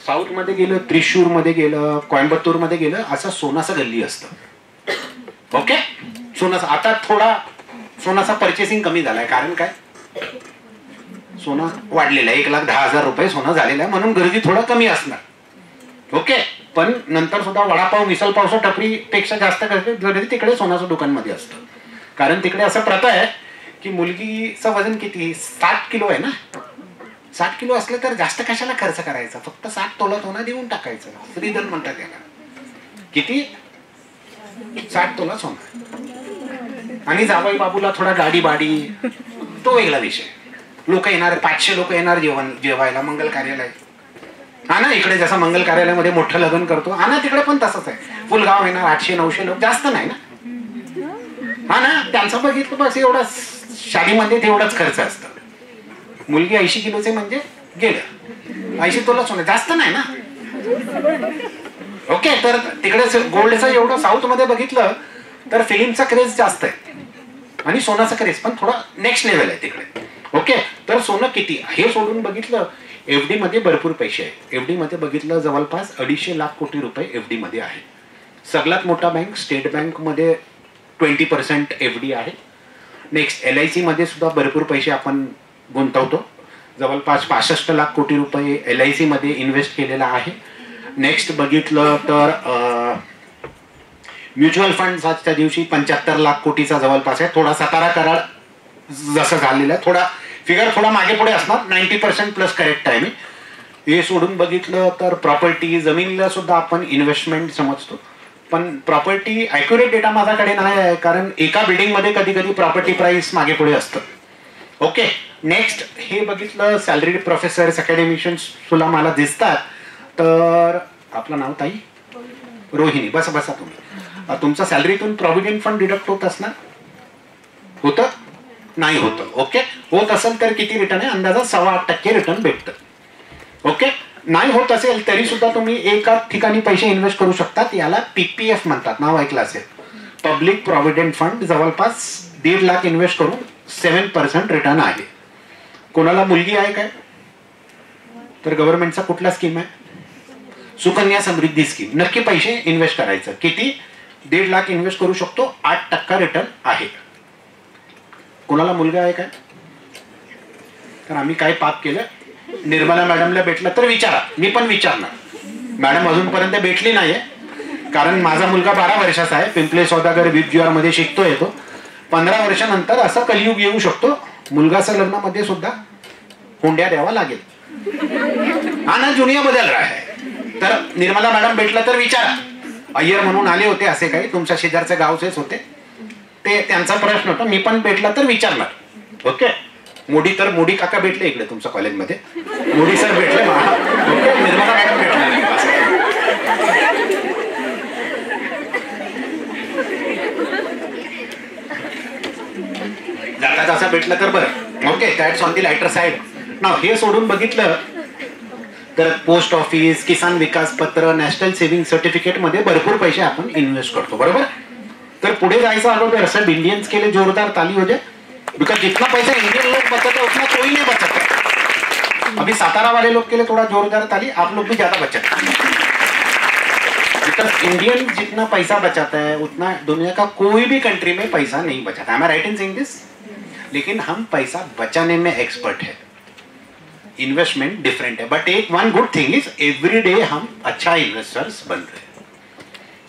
साऊथ मध्ये गेलं, त्रिशूर मध्ये गेलं, कोयंबतूर मध्ये गेलं, असं सोनाचं गल्ली असतं. ओके. सोनाचं आता थोडा सोनाचा पर्चेसिंग कमी झालाय. कारण काय? सोनं वाढलेलं आहे. 1,10,000 रुपये सोनं झालेलं आहे, म्हणून गर्दी थोडं कमी असणार. ओके. पण नंतर सुद्धा वडापाव, मिसल पावसा टपरी पेक्षा जास्त गर्दी तिकडे सोनाचं दुकानमध्ये असतं. कारण तिकडे असं प्रथा आहे की मुलगीचं वजन किती? 60 किलो आहे ना. 60 किलो असलं तर जास्त कशाला खर्च करायचा? फक्त 60 तोला सोनं देऊन टाकायचं. श्रीधन म्हणतात त्याला. किती? 60 तोला सोनं. आणि जावई बाबूला थोडा गाडी बाडी, तो वेगळा विषय. लोक येणार, 500 लोक येणार जेवायला मंगल कार्यालय. हा ना. इकडे जसं मंगल कार्यालयामध्ये मोठं लग्न करतो, हा ना, तिकडे पण तसंच आहे. फुल गाव येणार, 800-900 लोक, जास्त नाही ना. हा ना. त्यांचं बघितलं बस एवढा शादीमध्ये तेवढाच खर्च असतं. मुलगी 80 किलोचे म्हणजे गेलं. 80 तोला सोनं, जास्त नाही ना. ओके. तर तिकडे गोल्डचं एवढं साऊथ मध्ये बघितलं तर फिल्मचा क्रेज जास्त आहे आणि सोनाचा क्रेज पण थोडा नेक्स्ट लेवल आहे तिकडे. ओके, तर सोनं किती हे सोडून बघितलं, एफडी मध्ये भरपूर पैसे आहेत. एफडी मध्ये बघितलं जवळपास 250 लाख कोटी रुपये एफडी मध्ये आहे. सगळ्यात मोठा बँक स्टेट बँक मध्ये 20% एफडी आहे. नेक्स्ट LIC मध्ये सुद्धा भरपूर पैसे आपण गुंतवतो. जवळपास 65 लाख कोटी रुपये LIC मध्ये इन्व्हेस्ट केलेला आहे. नेक्स्ट बघितलं तर म्युच्युअल फंड आजच्या दिवशी 75 लाख कोटीचा जवळपास आहे. थोडा 17 करार जसं झालेलं आहे, थोडा फिगर थोडा मागे पुढे असणार, 90% प्लस करेक्ट आहे मी. हे सोडून बघितलं तर प्रॉपर्टी, जमिनीला सुद्धा आपण इन्व्हेस्टमेंट समजतो, पण प्रॉपर्टी ॲक्युरेट डेटा माझ्याकडे नाही आहे, कारण एका बिल्डिंगमध्ये कधी कधी प्रॉपर्टी प्राइस मागे पुढे असतं. ओके, नेक्स्ट हे बघितलं सॅलरीड प्रोफेसर्स अकॅडमिशियन्स तुला मला दिसतात. तर आपलं नाव ताई? रोहिणी. बसा तुम्ही. तुमचा सॅलरीतून प्रॉव्हिडंट फंड डिडक्ट होत असणार? होतं? नाही होतं. ओके, होत असेल तर किती रिटर्न आहे? अंदाजा 8.25% रिटर्न भेटतं. ओके, नाही होत असेल तरी सुद्धा तुम्ही एका ठिकाणी पैसे इन्व्हेस्ट करू शकतात. याला PPF म्हणतात, नाव ऐकलं असेल, पब्लिक प्रॉव्हिडंट फंड. जवळपास 1.5 लाख इन्व्हेस्ट करून 7% रिटर्न आहे. कोणाला मुलगी आहे काय? तर गव्हर्नमेंटचा कुठला स्कीम आहे? सुकन्या समृद्धी स्कीम. नक्की पैसे इन्व्हेस्ट करायचं. किती? 1.5 लाख इन्व्हेस्ट करू शकतो, 8% रिटर्न आहे. कोणाला मुलगा आहे काय? तर आम्ही काय पाप केलं? निर्मला मॅडमला भेटलं तर विचारा, मी पण विचारणार. मॅडम अजूनपर्यंत भेटली नाहीये, कारण माझा मुलगा 12 वर्षाचा आहे. पिंपले सौदागर विद्युआर मध्ये शिकतोय तो. 15 वर्षानंतर असा कलियुग येऊ शकतो, मुलगाच्या लग्नामध्ये सुद्धा हुंड्या द्यावा लागेल. हा ना, जुनिया बदल रहा है. तर निर्मला मॅडम भेटलं तर विचारा. अय्यर म्हणून आले होते असे काही, तुमच्या शेजारच्या गावचेच होते ते, त्यांचा प्रश्न होता. मी पण भेटला तर विचारणार. ओके, मोदी काका भेटले इकडे तुमच्या कॉलेजमध्ये, मोदी सर भेटले. ओके, निर्मला मॅडम भेटले. जाता जाता भेटलं तर बरं. Okay, that's on the lighter side. नाव हे सोडून बघितलं तर पोस्ट ऑफिस, किसान विकास पत्र, नॅशनल सेव्हिंग सर्टिफिकेट मध्ये भरपूर पैसे आपण इन्व्हेस्ट करतो. बरोबर. तर पुढे जायचं अगोदर सब इंडियंस के लिए जोरदार ताली हो जाए, बिकॉज जितना पैसा इंडियन लोग बचाते हैं उतना कोई नहीं बचाता. अभी सातारा वाले लोग के लिए थोड़ा जोरदार ताली, आप लोग भी ज्यादा बचाते हैं. बिकॉज इंडियन जितना पैसा बचाता है उतना दुनिया का कोई भी कंट्री में पैसा नहीं बचाता. am I right in saying this? लेकिन हम पैसा बचाने में एक्सपर्ट है, इन्वेस्टमेंट डिफरेंट है. बट एक one good thing is every day हम अच्छा इन्वेस्टर्स बन रहे हैं,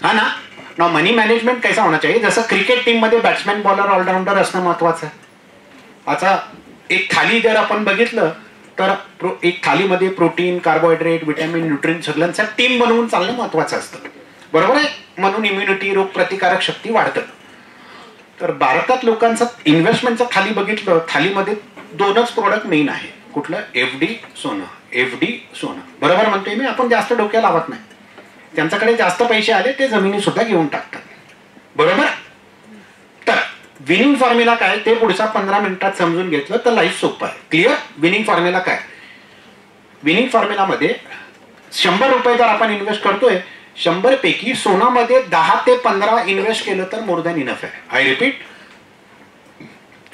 है ना. ना मनी मॅनेजमेंट कैसा होना चाहिए? जसं क्रिकेट टीम मध्ये बॅट्समॅन बॉलर ऑलराऊंडर असणं महत्वाचं आहे. आता एक थाली जर आपण बघितलं तर एक थालीमध्ये प्रोटीन, कार्बोहायड्रेट, विटॅमिन, न्यूट्रिन सगळ्यांचा टीम बनवून चालणं महत्वाचं असतं. बरोबर आहे. म्हणून इम्युनिटी, रोग प्रतिकारक शक्ती वाढतं. तर भारतात लोकांचं इन्व्हेस्टमेंटचं थाली बघितलं, थालीमध्ये 2च प्रोडक्ट मेन आहे. कुठलं? FD सोनं. FD सोनं. बरोबर म्हणतोय मी. आपण जास्त डोक्या लावत नाही. त्यांच्याकडे जास्त पैसे आले ते जमिनी सुद्धा घेऊन टाकतात. बरोबर. तर विनिंग फॉर्म्युला काय ते पुढच्या 15 मिनिटात समजून घेतलं तर लाईफ सोपं आहे. क्लिअर? विनिंग फॉर्म्युला काय? विनिंग फॉर्म्युलामध्ये 100 रुपये जर आपण इन्व्हेस्ट करतोय, 100 पैकी सोनामध्ये 10 ते 15 इन्व्हेस्ट केलं तर मोर दॅन इनफ आहे. आय रिपीट,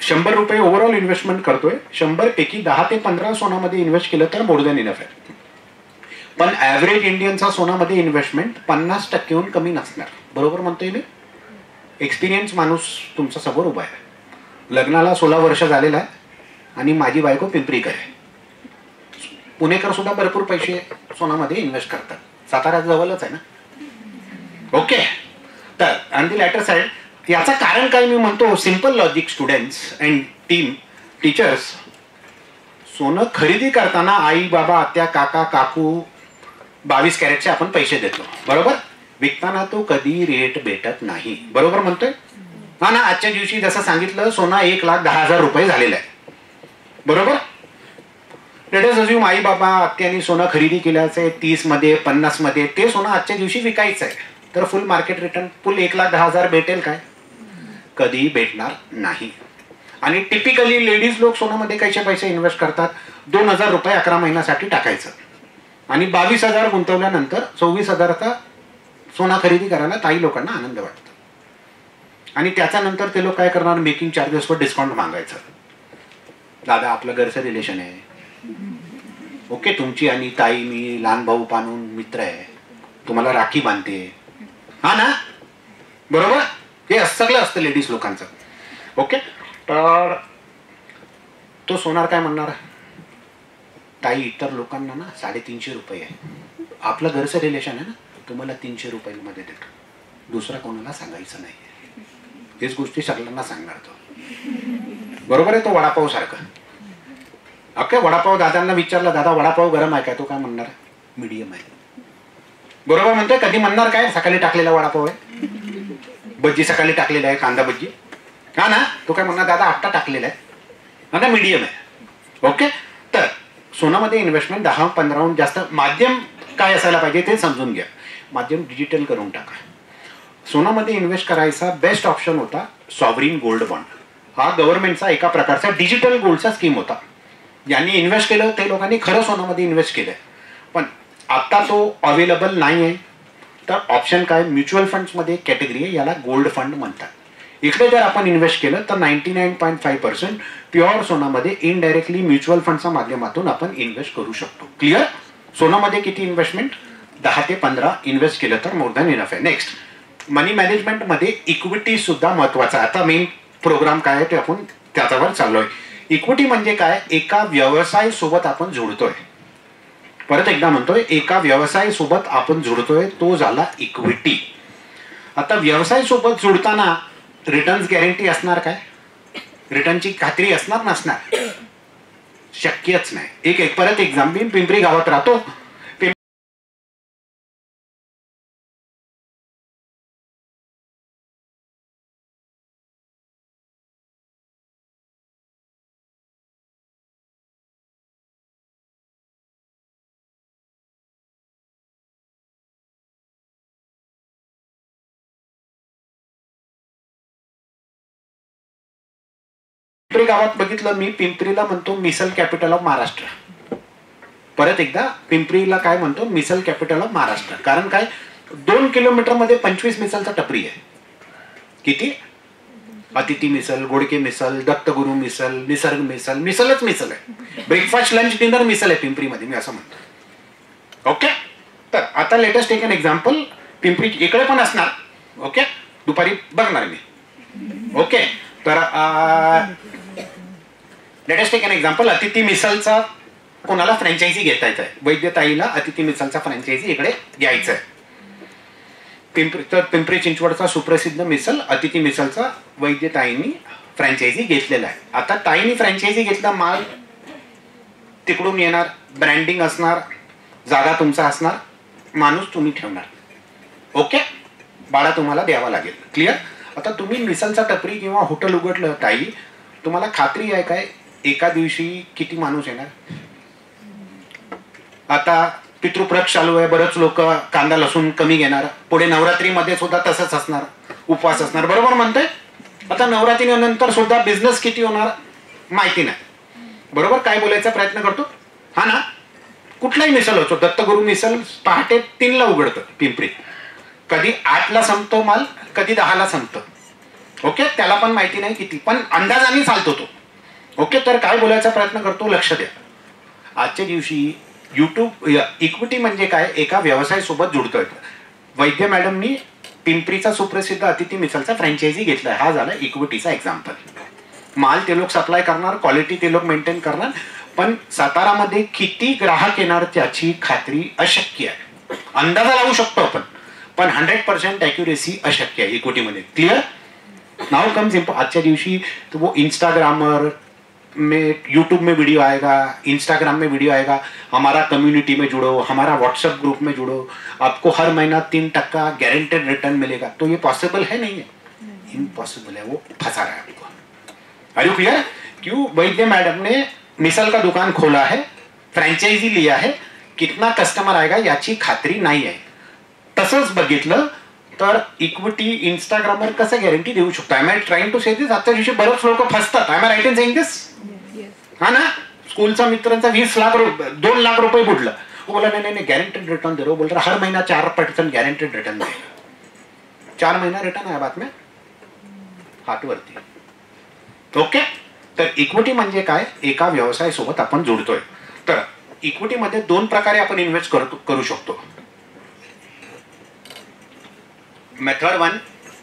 100 रुपये ओव्हरऑल इन्व्हेस्टमेंट करतोय, 100 पैकी 10 ते 15 सोनामध्ये इन्व्हेस्ट केलं तर मोर दॅन इनफ आहे. पण ऍव्हरेज इंडियनचा सोनामध्ये इन्व्हेस्टमेंट 50%हून कमी नसणार. बरोबर म्हणतोय मी. एक्सपिरियन्स माणूस तुमच्या समोर उभा आहे. लग्नाला 16 वर्ष झालेला आहे आणि माझी बायको पिंपरीकर आहे. पुणेकर सुद्धा भरपूर पैसे सोनामध्ये इन्व्हेस्ट करतात. सातारा जवळच आहे ना. ओके. तर ऑन दी लॅटर साइड याचं कारण काय मी म्हणतो, simple logic. Students and team, teachers, सोनं खरेदी करताना आई बाबा आत्या काका काकू 22 कॅरेटचे आपण पैसे देतो. बरोबर. विकताना तो कधी रेट भेटत नाही. बरोबर म्हणतोय हा ना. आजच्या दिवशी जसं सांगितलं सोनं 1,10,000 रुपये झालेलं आहे. बरोबर. लेट अस अज्युम आई बाबा आत्यानी सोनं खरेदी केल्याचं आहे 30 मध्ये 50 मध्ये, ते सोनं आजच्या दिवशी विकायचं आहे. तर फुल मार्केट रिटर्न फुल 1,10,000 भेटेल काय? कधी भेटणार नाही. आणि टिपिकली लेडीज लोक सोनामध्ये कैसे पैसे इन्व्हेस्ट करतात? 2,000 रुपये 11 महिन्यासाठी टाकायचं आणि 22,000 गुंतवल्यानंतर 24,000चा सोना खरेदी करायला काही लोकांना आनंद वाटतो. आणि त्याच्यानंतर ते लोक काय करणार, मेकिंग चार्जेसवर डिस्काउंट मागायचं. दादा आपलं घरचं रिलेशन आहे, ओके, तुमची आणि ताई मी लहान भाऊ पानून मित्र आहे, तुम्हाला राखी बांधते, हा ना, बरोबर. हे सगळं असतं लेडीज लोकांचं. ओके, तर तो सोनार काय म्हणणार, ताई इतर लोकांना ना 350 रुपये आहे, आपलं घरचं रिलेशन आहे ना, तुम्हाला 300 रुपयांमध्ये देतो, दुसरा कोणाला सांगायचं नाही. हेच गोष्टी सगळ्यांना सांगणार तो, बरोबर आहे. तो वडापाव सारखं. ओके, वडापाव दादांना विचारलं, दादा वडापाव गरम आहे काय, तो काय म्हणणार, मीडियम आहे, बरोबर म्हणतोय. कधी म्हणणार काय सकाळी टाकलेला वडापाव आहे, भज्जी सकाळी टाकलेला आहे, कांदा भज्जी, हा ना, तो काय म्हणणार दादा आत्ता टाकलेला आहे, आता मीडियम आहे. ओके, तर सोनामध्ये इन्व्हेस्टमेंट 10-15 जास्त. माध्यम काय असायला पाहिजे ते समजून घ्या. माध्यम डिजिटल करून टाका. सोनामध्ये इन्व्हेस्ट करायचा बेस्ट ऑप्शन होता सॉव्हरीन गोल्ड बॉन्ड. हा गव्हर्नमेंटचा एका प्रकारचा डिजिटल गोल्डचा स्कीम होता. ज्यांनी इन्व्हेस्ट केलं ते लोकांनी खरं सोनामध्ये इन्व्हेस्ट केलंय, पण आता तो अवेलेबल नाही आहे. तर ऑप्शन काय, म्युच्युअल फंड्समध्ये कॅटेगरी आहे, याला गोल्ड फंड म्हणतात. इकडे जर आपण इन्व्हेस्ट केलं तर 99.5% प्युअर सोनामध्ये इनडायरेक्टली म्युच्युअल फंडच्या माध्यमातून आपण इन्व्हेस्ट करू शकतो. क्लिअर. सोनामध्ये किती इन्व्हेस्टमेंट, 10 ते 15 इन्व्हेस्ट केलं तर मोर दॅन इनफ आहे. नेक्स्ट, मनी मॅनेजमेंटमध्ये इक्विटी सुद्धा महत्वाचा आहे. आता मेन प्रोग्राम काय आहे ते आपण त्याच्यावर चाललोय. इक्विटी म्हणजे काय, एका व्यवसाय सोबत आपण जोडतोय. परत एकदा म्हणतोय, एका व्यवसाय सोबत आपण जोडतोय, तो झाला इक्विटी. आता व्यवसाय सोबत जोडताना रिटर्न्स गॅरंटी असणार काय, रिटर्नची खात्री असणार नसणार, शक्यच नाही. एक परत एक्झाम्पल, पिंपरी गावात राहतो, पिंपरी गावात बघितलं मी, पिंपरीला म्हणतो मिसल कॅपिटल ऑफ महाराष्ट्र. परत एकदा पिंपरीला काय म्हणतो, मिसल कॅपिटल ऑफ महाराष्ट्र. कारण काय, 2 किलोमीटर मध्ये 25 मिसलचा टपरी आहे. किती, अतिथी मिसल, गोडके मिसल, दत्तगुरु मिसल, निसर्ग मिसल, मिसलच मिसल आहे. ब्रेकफास्ट लंच डिनर मिसल आहे पिंपरीमध्ये, मी असं म्हणतो. ओके, तर आता लेटेस्ट एक एक्झाम्पल, पिंपरी इकडे पण असणार. ओके, दुपारी बघणार मी. ओके, तर लेटेस्ट एक एक्झाम्पल, अतिथी मिसलचा कोणाला फ्रँचायझी घेता येत आहे, वैद्यताईला अतिथी मिसलचा फ्रँचायझी इकडे घ्यायचं आहे. पिंपरी चिंचवडचा सुप्रसिद्ध मिसल अतिथी मिसलचा वैद्यताईंनी फ्रँचायझी घेतलेला आहे. आता ताईंनी फ्रँचायझी घेतला, माल तिकडून येणार, ब्रँडिंग असणार, जागा तुमचा असणार, माणूस तुम्ही ठेवणार. ओके, भाडा तुम्हाला द्यावा लागेल. क्लिअर. आता तुम्ही मिसलचा टपरी किंवा हॉटेल उघडलं ताई, तुम्हाला खात्री आहे काय एका दिवशी किती माणूस येणार. आता पितृपक्ष चालू आहे, बरेच लोक कांदा लसूण कमी घेणार, पुढे नवरात्रीमध्ये सुद्धा तसंच असणार, उपवास असणार, बरोबर म्हणतोय. आता नवरात्रीनंतर सुद्धा बिझनेस किती होणार माहिती नाही, बरोबर. काय बोलायचा प्रयत्न करतो, हा ना. कुठलाही मिसल होतो, दत्तगुरु मिसल पहाटे 3ला उघडतं पिंपरी, कधी 8ला संपतो माल, कधी 10ला संपतं. ओके, त्याला पण माहिती नाही किती, पण अंदाजाने चालतो तो. ओके, तर काय बोलायचा प्रयत्न करतो, लक्ष द्या. आजच्या दिवशी युट्यूब इक्विटी म्हणजे काय, एका व्यवसाय सोबत जुडतोय. वैद्य मॅडमनी पिंपरीचा सुप्रसिद्ध अतिथी मिसलचा फ्रँचायझी घेतलाय, हा झाला इक्विटीचा एक्झाम्पल. माल ते लोक सप्लाय करणार, क्वालिटी ते लोक मेंटेन करणार, पण सातारामध्ये किती ग्राहक येणार त्याची खात्री अशक्य आहे. अंदाजा लावू शकतो आपण, पण 100% ॲक्युरेसी अशक्य आहे इक्विटीमध्ये. क्लिअर. नाउ कम्स आजच्या दिवशी तो वो इंस्टाग्रामर में, यूट्यूब में वीडियो आएगा, इंस्टाग्राम में वीडियो आएगा, हमारा कम्युनिटी में जुड़ो, हमारा व्हाट्सएप ग्रुप में जुड़ो, आपको हर महीना 3% गारंटेड रिटर्न मिलेगा. तो ये पॉसिबल है नहीं है, इम्पॉसिबल है, वो फंसा रहा है आपको. Are you clear. क्यों, वैद्य मैडम ने मिसल का दुकान खोला है, फ्रँचायझी लिया है, कितना कस्टमर आएगा याची खात्री नाही आहे. तसंच बघितलं तर इक्विटी इंस्टाग्रामवर कसं गॅरंटी देऊ शकतो. I am trying to say this. आजच्या दिवशी बरेच लोक फसतात. I am right in saying this. हा ना. स्कूलचा मित्रांचा 2 लाख रुपये बुडलं, बोला नाही गॅरंटेड रिटर्न दे रहा, बोल रहा हर महीना 4% गॅरंटेड रिटर्न देगा. 4 महीना रिटर्न आहे बात में. हात वरती. ओके. तर इक्विटी म्हणजे काय? एका व्यवसायासोबत आपण जोडतोय. तर इक्विटीमध्ये 2 प्रकारे आपण इन्व्हेस्ट करू शकतो. मेथड 1,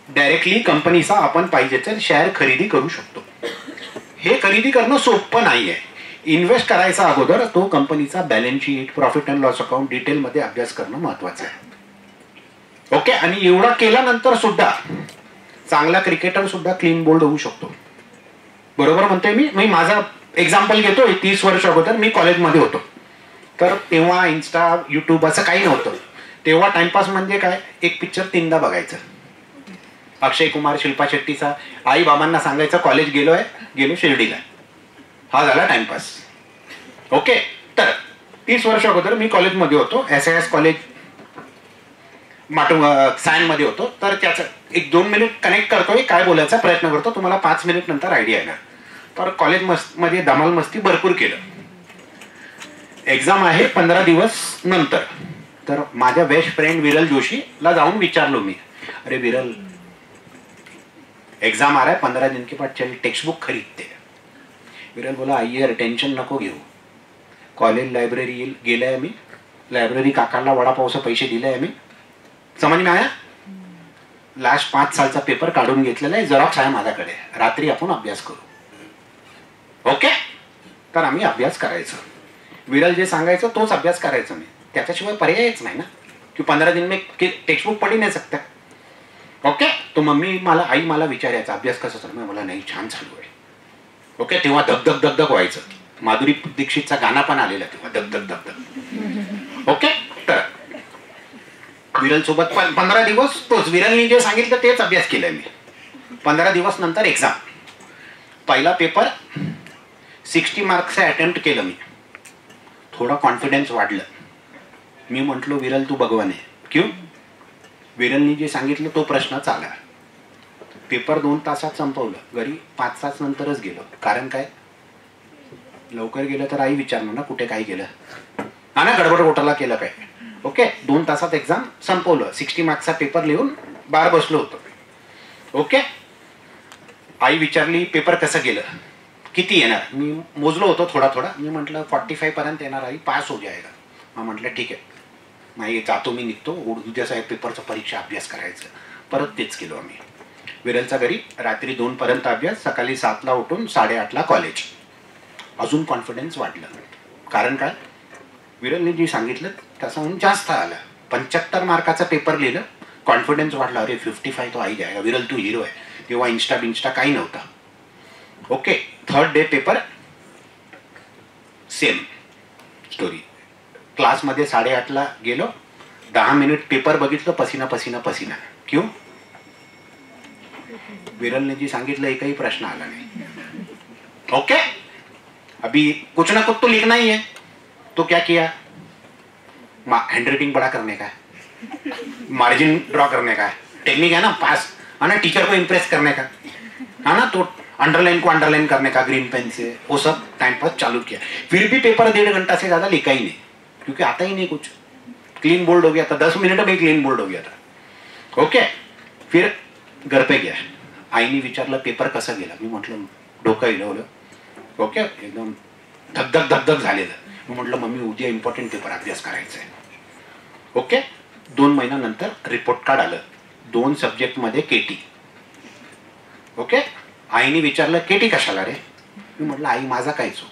डायरेक्टली कंपनीचा आपण पाहिजे तर शेअर खरेदी करू शकतो. हे खरेदी करणं सोपं नाहीये. इन्व्हेस्ट करायचा अगोदर तो कंपनीचा balance sheet, profit and loss account डिटेलमध्ये अभ्यास करणं महत्वाचं आहे. ओके. आणि एवढा केल्यानंतर सुद्धा चांगला क्रिकेटर सुद्धा क्लीन बोल्ड होऊ शकतो. बरोबर म्हणतोय मी माझा एक्झाम्पल घेतोय. 30 वर्ष अगोदर मी कॉलेजमध्ये होतो. तर तेव्हा इन्स्टा, युट्यूब असं काही नव्हतं. तेव्हा टाइमपास म्हणजे काय? एक पिक्चर 3दा बघायचं. अक्षय कुमार, शिल्पा शेट्टीचा. आई बाबांना सांगायचं कॉलेज गेलो शिर्डीला. हा झाला टाइमपास. ओके. तर 30 वर्ष अगोदर मी कॉलेजमध्ये होतो. SAS कॉलेज सायन्समध्ये होतो. तर त्याचं 1-2 मिनिट कनेक्ट करतोय, काय बोलायचा प्रयत्न करतो, तुम्हाला 5 मिनिट नंतर आयडिया येणार. तर कॉलेज मध्ये धमाल मस्ती भरपूर केलं. एक्झाम आहे 15 दिवस नंतर. तर माझ्या बेस्ट फ्रेंड विरल जोशीला जाऊन विचारलो मी, अरे विरल, एग्जाम आ रहा है 15 दिन के बाद, चल टेक्स्ट बुक खरीदते. विरल बोला, आइए टेन्शन नको घेऊ, कॉलेज लायब्ररी गेलाय मी, लायब्ररी काकांना वडापावचे पैसे दिले आहे मी. समज में आया? लास्ट 5 सालचा पेपर काढून घेतलेला आहे, झेरॉक्स आहे माझ्याकडे, रात्री आपण अभ्यास करू. ओके. तर आम्ही अभ्यास करायचो. विरल जे सांगायचं तोच अभ्यास करायचा मी, त्याच्याशिवाय पर्यायच नाही ना, की 15 दिन में टेक्स्ट बुक पढ़ी नाही सकता. ओके. तो आई मला विचारायचा अभ्यास कसा चालू. मला नाही, छान चालू आहे. ओके. तेव्हा धगधग धगधग व्हायचं. माधुरी दीक्षितचा गाणं पण आलेला तेव्हा, धगधग धगधग. ओके. तर विरल सोबत 15 दिवस तोच, विरलनी जे सांगितलं तेच अभ्यास केलाय मी. 15 दिवस नंतर एक्झाम. पहिला पेपर 60 मार्क्सचं अटेम्प्ट केलं मी. थोडा कॉन्फिडन्स वाढलं. मी म्हटलो, विरल तू भगवान आहे. क्यों? विरलनी जे सांगितलं तो प्रश्नच आला. पेपर 2 तासात संपवलं. घरी 5 तास नंतरच गेलो. कारण काय? लवकर गेलं तर आई विचारणार ना कुठे काय गेलं, हा ना, गडबड घोटाळा केलं काय. ओके. 2 तासात एक्झाम संपवलं. 60 मार्क्सचा पेपर लिहून बाहेर बसलो होतो. ओके. आई विचारली पेपर कसं गेलं, किती येणार. मी मोजलो होतो थोडा थोडा. मी म्हटलं 45 पर्यंत येणार, आई पास हो जाएगा. मग म्हटलं ठीक आहे, नाही जातो मी, निघतो, उद्या साहेब पेपरचा परीक्षा अभ्यास करायचं. परत तेच केलो आम्ही. विरलचा घरी रात्री 2 पर्यंत अभ्यास, सकाळी 7ला उठून 8:30ला कॉलेज. अजून कॉन्फिडन्स वाढलं. कारण काय? विरलने जे सांगितलं त्याच्याहून जास्त आलं. 75 मार्काचा पेपर लिहिलं, कॉन्फिडन्स वाढला. अरे 55 तो आई जाएगा, विरल तू हिरो आहे. तेव्हा इंस्टा काही नव्हता. Okay. 3rd day paper same story. क्लासमध्ये 8:30ला गेलो, 10 मिनिट पेपर बघितलं, पसीना पसीना पसीना. क्यों? विरलने जी सांगितलं एकही प्रश्न आला नाही. ओके. अभी कुछ ना कुछ तो लिखना ही है. तो क्या किया? हैंडराइटिंग बड़ा करने का है, मार्जिन ड्रॉ करने का है, टेक्निक है ना, पास है ना, टीचर को इम्प्रेस करने का है ना, तो अंडरलाइन को अंडरलाइन करने का ग्रीन पेन से, वो सब टाइम पास चालू किया. फिर भी पेपर 1.5 घंटा से ज्यादा लिखा ही नहीं, क्योंकि आता ही नहीं कुछ. क्लीन बोल्ड हो गया था, 10 मिनट में क्लीन बोल्ड हो गया था. ओके. फिर घर पे गया. आईने विचारलं पेपर कसा गेला. मी म्हटलं डोकं हिलवलं. ओके. एकदम धगधग धगधग झालेलं. मी म्हटलं मम्मी उद्या इम्पॉर्टंट पेपर अभ्यास करायचा आहे. ओके. 2 महिन्यानंतर रिपोर्ट कार्ड आलं. 2 सब्जेक्टमध्ये केटी. ओके. आईने विचारलं केटी कशाला रे. मी म्हटलं आई माझा काय चूक,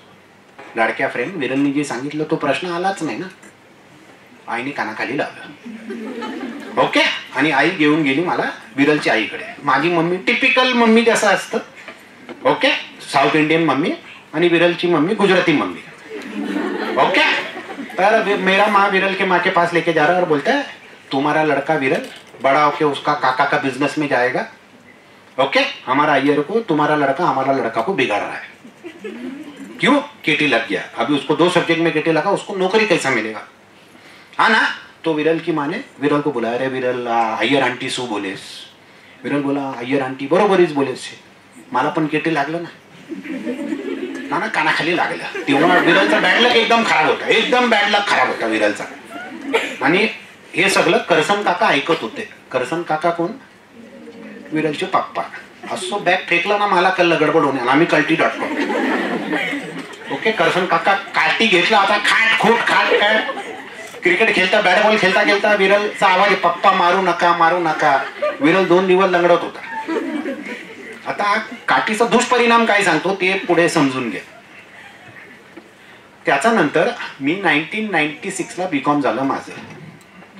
लाडक्या फ्रेंड विरलनी जे सांगितलं तो प्रश्न आलाच नाही ना. आईने कानाखाली लावलं. ओके. आणि आई घेऊन गेली मला विरलची आईकडे. माझी मम्मी टिपिकल मम्मी जसं असतं. ओके. साऊथ इंडियन मम्मी आणि विरलची मम्मी गुजराती मम्मी. ओके. तर मेरा माँ विरल के माँ के पास लेके जा रहा है और बोलता है तुम्हारा लड़का विरल बड़ा होके उसका काका का बिजनेस में जाएगा. ओके. हमारा अय्यर को तुम्हारा लड़का हमारा लड़का को बिगाड़ रहा है. क्यों? केटी लग गया. अभी उसको 2 सब्जेक्ट में केटी लगा, उसको नौकरी कैसा मिलेगा, हा ना. तो विरल की माँ ने विरल को बुलाया. अरे विरल अय्यर आंटी शू बोलेस. विरल बोला अय्यर आंटी बरोबरीच बोलेस. मला पण केटी लागलं ना, हा ना, कानाखाली लागलं. तेव्हा विरलचा बॅड लक एकदम खराब होता, एकदम बॅड लक खराब होता विरलचा. आणि हे सगळं करसन काका ऐकत होते. करसन काका कोण? विरलचे पप्पा. असो बॅग फेकला ना मला कळलं गडबड होणे आम्ही कल्टी.com. ओके करसन काका काठी घेतला आता खाट खूट खाट काय क्रिकेट खेळता बॅट बॉल खेळता खेळता विरलचा आवाज पप्पा मारू नका. विरल 2 दिवस लंगडत होता. आता काठीचा दुष्परिणाम काय सांगतो ते पुढे समजून घ्या. त्याच्या नंतर मी 1996ला बीकॉम झालं माझं.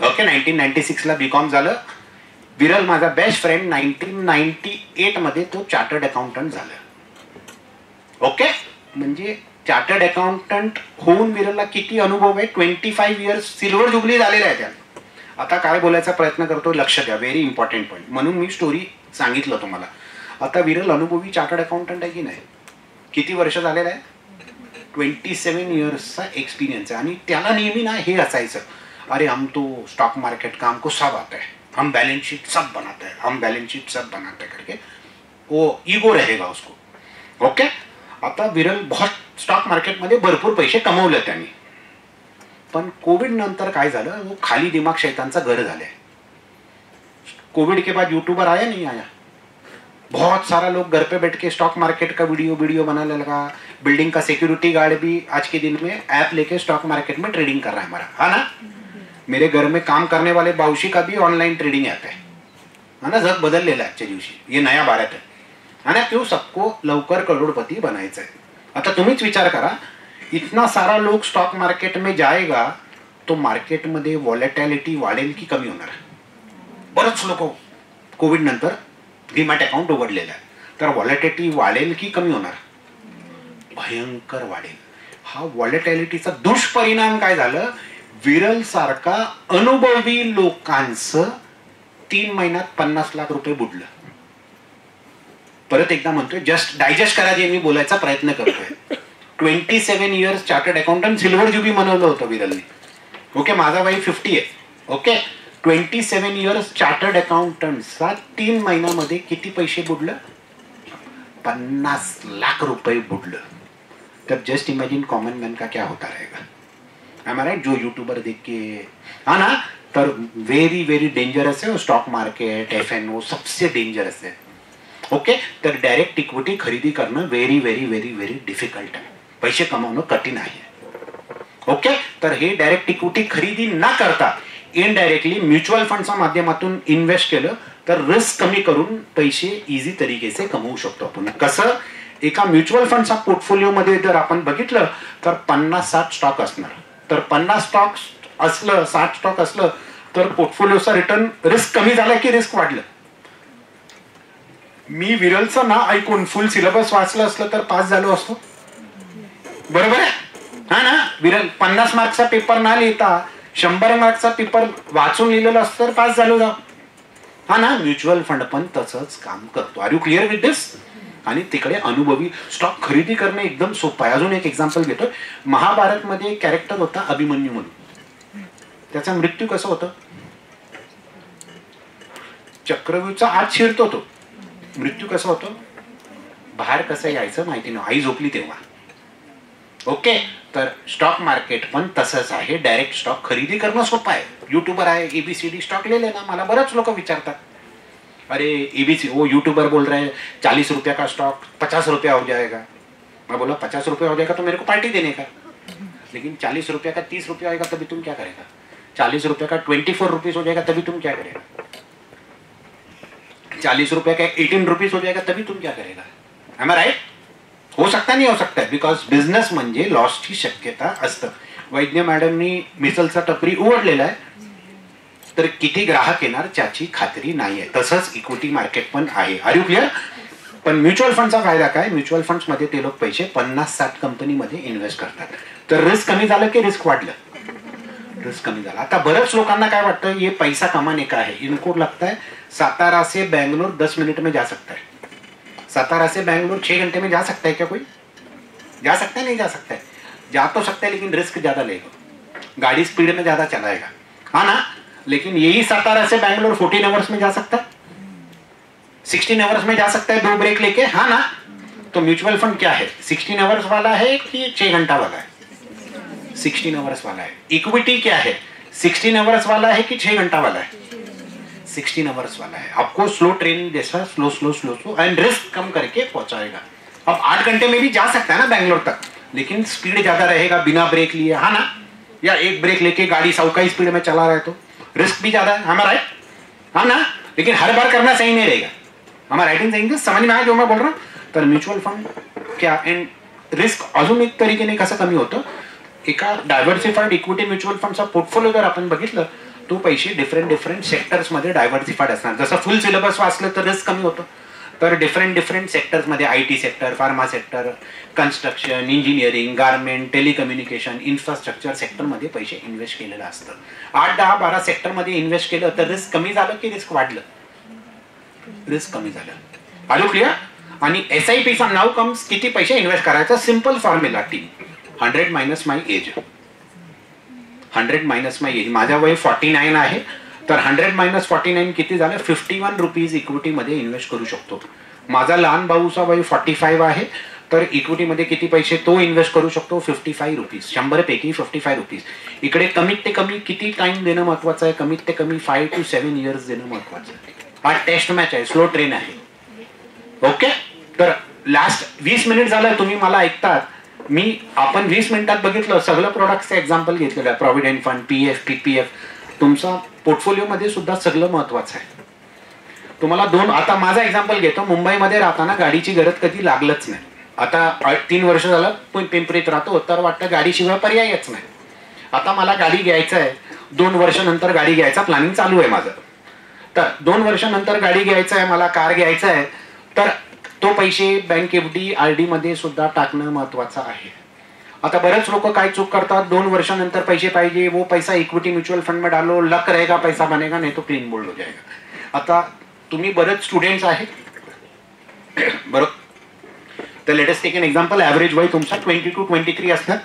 ओके 1996ला बीकॉम झालं. विरल माझा बेस्ट फ्रेंड 1998 मध्ये तो चार्टर्ड अकाउंटंट झाला. ओके म्हणजे चार्टर्ड अकाउंटंट होऊन विरलला किती अनुभव आहे 25 इयर्स सिल्वर जुबली झालेला आहे त्याला. आता काय बोलायचा प्रयत्न करतो लक्ष द्या व्हेरी इम्पॉर्टंट पॉईंट म्हणून मी स्टोरी सांगितलं तुम्हाला. आता विरल अनुभवी चार्टर्ड अकाउंटंट आहे की नाही किती वर्ष झालेलं आहे 27 इयर्सचा एक्सपिरियन्स आहे. आणि त्याला नेहमी ना हे असायचं अरे हम तो स्टॉक मार्केट का हमको सब आता है हम बैलेंस शीट सब बनाते हैं करके वो ईगो रहेगा उसको. ओके आता विरल बहुत स्टॉक मार्केटमध्ये भरपूर पैसे कमवले त्यांनी. पण कोविड नंतर काय झालं वो खाली दिमाग शैतानचा घर झाले. कोविड के बाद यूट्यूबर आया नहीं आया बहुत सारा लोग घर पे बैठ के स्टॉक मार्केट का वीडियो बनाने लगा. बिल्डिंग का सिक्योरिटी गार्ड भी आज के दिन में ऐप लेके स्टॉक मार्केट में ट्रेडिंग कर रहा है हमारा है ना. मेरे घर में काम करने वाले बाउशी का भी ऑनलाइन ट्रेडिंग ऐप है ना. जग बदललेला आहे आजच्या दिवशी. ये नया भारत है ना. क्यों सबको लवकर करोडपती बनायचं आहे. आता तुम्हीच विचार करा इतना सारा लोग स्टॉक मार्केट में जाएगा तो मार्केटमध्ये वॉलेटॅलिटी वाढेल की कमी होणार. बरेच लोक कोविड नंतर डीमॅट अकाउंट उघडलेलं आहे तर वॉलेटॅलिटी वाढेल की कमी होणार भयंकर वाढेल. हा वॉलेटॅलिटीचा दुष्परिणाम काय झालं विरल सारखा अनुभवी लोकांचं 3 महिन्यात 50 लाख रुपये बुडलं. परत एकदा म्हणतोय जस्ट डायजेस्ट करा जे मी बोलायचा प्रयत्न करतोय. 27 years chartered accountant silver jubilee मनवलं होतं विरलने. ओके माझा वय 50 आहे. ओके 27 इयर्स चार्टर्ड अकाउंटंटचा 3 महिन्यामध्ये किती पैसे बुडलं 50 लाख रुपये बुडलं. तब जस्ट इमेजिन कॉमन मैन का क्या होता रहेगा. हमारा जो यूट्यूबर देख के हाँ ना तर वेरी वेरी डेंजरस है स्टॉक मार्केट FNO सबसे डेंजरस है. ओके तर डायरेक्ट इक्विटी खरेदी करणं very very very very difficult आहे. पैसे कमावणं कठीण आहे. ओके तर हे डायरेक्ट इक्विटी खरेदी न करता इनडायरेक्टली म्युच्युअल फंडच्या माध्यमातून इन्व्हेस्ट केलं तर रिस्क कमी करून पैसे इझी तरीकेसे कमवू शकतो आपण. कसं एका म्युच्युअल फंडच्या पोर्टफोलिओमध्ये जर आपण बघितलं तर 50-60 स्टॉक असणार. तर 50 स्टॉक असलं 60 स्टॉक असलं तर पोर्टफोलिओचा रिटर्न रिस्क कमी झाला की रिस्क वाढलं. मी विरलचं ना ऐकून फुल सिलेबस वाचलं असलं तर पास झालो असतो बरोबर आहे हा ना. विरल 50 मार्कचा पेपर ना लिहिता 100 मार्कचा पेपर वाचून लिहिलेलं असतं तर पास झालो जा हा ना. म्युच्युअल फंड पण तसंच काम करतो. आर यू क्लिअर विथ दिस. आणि तिकडे अनुभवी स्टॉक खरेदी करणे एकदम सोपं आहे. अजून एक एक्झाम्पल घेतो. महाभारतमध्ये एक कॅरेक्टर होता अभिमन्यू म्हणून. त्याचा मृत्यू कसं होतं चक्रव्यूहचा आत शिरतो तो. मृत्यू कसं होतं बाहेर कसं यायचं माहिती नाही आई झोपली तेव्हा. ओके तर स्टॉक मार्केट पण तसंच आहे. डायरेक्ट स्टॉक खरेदी करणं सोपं आहे. यूट्यूबर आहे ABCD स्टॉक ले लेना. मला बरेच लोक विचारतात अरे ABC वो यूट्यूबर बोल रहे हैं 40 रुपया का स्टॉक 50 रुपया हो जाएगा. मैं बोला 50 रुपया हो जाएगा तो मेरे को पार्टी देने का. लेकिन 40 रुपया का 30 रुपया आएगा तभी तुम क्या करेगा. 40 रुपया का 24 रुपीज हो जाएगा तभी तुम क्या करेगा. 40 रुपया का 18 रुपीज हो जाएगा तभी तुम क्या करेगा. एम आई राइट. हो सकता नहीं हो सकता बिकॉज बिझनेस म्हणजे लॉसची शक्यता असतं. वैद्य मॅडमनी मिसलचा टपरी उघडलेला आहे तर किती ग्राहक येणार त्याची खात्री नाही आहे. तसंच इक्विटी मार्केट पण आहे. Are you clear. पण म्युच्युअल फंडचा फायदा काय म्युच्युअल फंड्समध्ये ते लोक पैसे 50-60 कंपनीमध्ये इन्व्हेस्ट करतात. तर रिस्क कमी झालं की रिस्क वाढलं रिस्क कमी झाला. आता बऱ्याच लोकांना काय वाटतं ये पैसा कमाने का है. इनको लगता है सातारा से बैंगलोर 10 मिनट में जा सकता है. सातारा से बैंगलोर 6 घंटे में जा सकता है क्या कोई जा सकता है नहीं जा सकता है. जा तो सकता है लेकिन रिस्क ज्यादा लेगा. गाड़ी स्पीड में ज्यादा चलाएगा हाँ ना. लेकिन यही सातारा से बैंगलोर 14 आवर्स में जा सकता है 16 आवर्स में जा सकता है 2 ब्रेक लेके हाँ ना. तो म्यूचुअल फंड क्या है 16 आवर्स वाला है कि 6 घंटा वाला है 16 आवर्स वाला है. इक्विटी क्या है 16 आवर्स वाला है कि 6 घंटा वाला है 16 आवर्स वाला है, आपको स्लो ट्रेनिंग जैसा slow slow slow slow and risk कम करके पहुंचाएगा। अब 8 घंटे में भी जा सकता है ना बैंगलोर तक, लेकिन स्पीड ज्यादा रहेगा बिना ब्रेक लिए, हाँ ना, या एक ब्रेक लेके गाड़ी 100 की स्पीड में चला रहे तो रिस्क भी ज्यादा है, हमारा राइट, हाँ ना, लेकिन हर बार करना सही नहीं रहेगा। हमारा राइटिंग सही समझ में आया जो मैं बोल रहा हूँ? तर म्युच्युअल फंड क्या अँड रिस्क अजून एक तरीकेने कसं कमी होतं, एका डायव्हर्सिफाईड इक्विटी म्युच्युअल फंडचा पोर्टफोलिओ जर आपण बघितलं तो पैसे डिफरंट सेक्टर्समध्ये डायव्हर्सिफाईड असणार। जसं फुल सिलेबस वाचलं तर रिस्क कमी होतं, तर डिफरंट सेक्टर्समध्ये IT sector, pharma sector, construction, engineering, garment, telecommunication, infrastructure सेक्टरमध्ये पैसे इन्व्हेस्ट केलेलं असतं। 8, 10, 12 सेक्टरमध्ये इन्व्हेस्ट केलं तर रिस्क कमी झालं की रिस्क वाढलं? रिस्क कमी झालं। आलो क्लिअर? आणि SIPचा नाव कम्स किती पैसे इन्व्हेस्ट करायचा, simple formula team 100 minus my age, 100 minus my age, माझा वय 49 आहे, तर 100 मायनस 49 किती झालं, 51 रुपीज इक्विटीमध्ये इन्व्हेस्ट करू शकतो। माझा लहान भाऊचा वय 45 आहे, तर इक्विटीमध्ये किती पैसे तो इन्व्हेस्ट करू शकतो, 55 रुपीज, 100 पैकी 55 रुपीज। इकडे कमीत ते कमी किती टाइम देणं महत्वाचं आहे, कमीत ते कमी 5 to 7 इयर्स देणं महत्वाचं आहे। हा टेस्ट मॅच आहे, स्लो ट्रेन आहे, ओके। तर लास्ट 20 मिनिट झालं तुम्ही मला ऐकतात, आपण 20 मिनिटात बघितलं सगळं प्रोडक्टचं एक्झाम्पल घेतलेलं आहे, प्रॉव्हिडंट फंड, PF, PPF, तुमचा पोर्टफोलिओ मध्ये सुद्धा सगळं महत्वाचं आहे। तुम्हाला आता माझा एक्झाम्पल घेतो, मुंबईमध्ये राहताना गाडीची गरज कधी लागलंच नाही, आता 3 वर्ष झालं पिंपरीत राहतो, तर वाटतं गाडीशिवाय पर्यायच नाही। आता मला गाडी घ्यायचं आहे, 2 वर्षानंतर गाडी घ्यायचा प्लॅनिंग चालू आहे माझं, तर 2 वर्षानंतर गाडी घ्यायचं आहे, मला कार घ्यायचं आहे, तर तो पैसे बँक FD RD मध्ये सुद्धा टाकणं महत्वाचं आहे। आता बरेच लोक काय चूक करतात, 2 वर्षानंतर पैसे पाहिजे, वो पैसा इक्विटी म्युच्युअल फंड में डालो, लक रहेगा पैसा बनेगा, नहीं तो क्लीन बोल्ड हो जाएगा। आता तुम्ही बरेच स्टुडंट्स आहेत बरोबर, तर latest take an example, average वय तुमचा 20 to 23 असणार,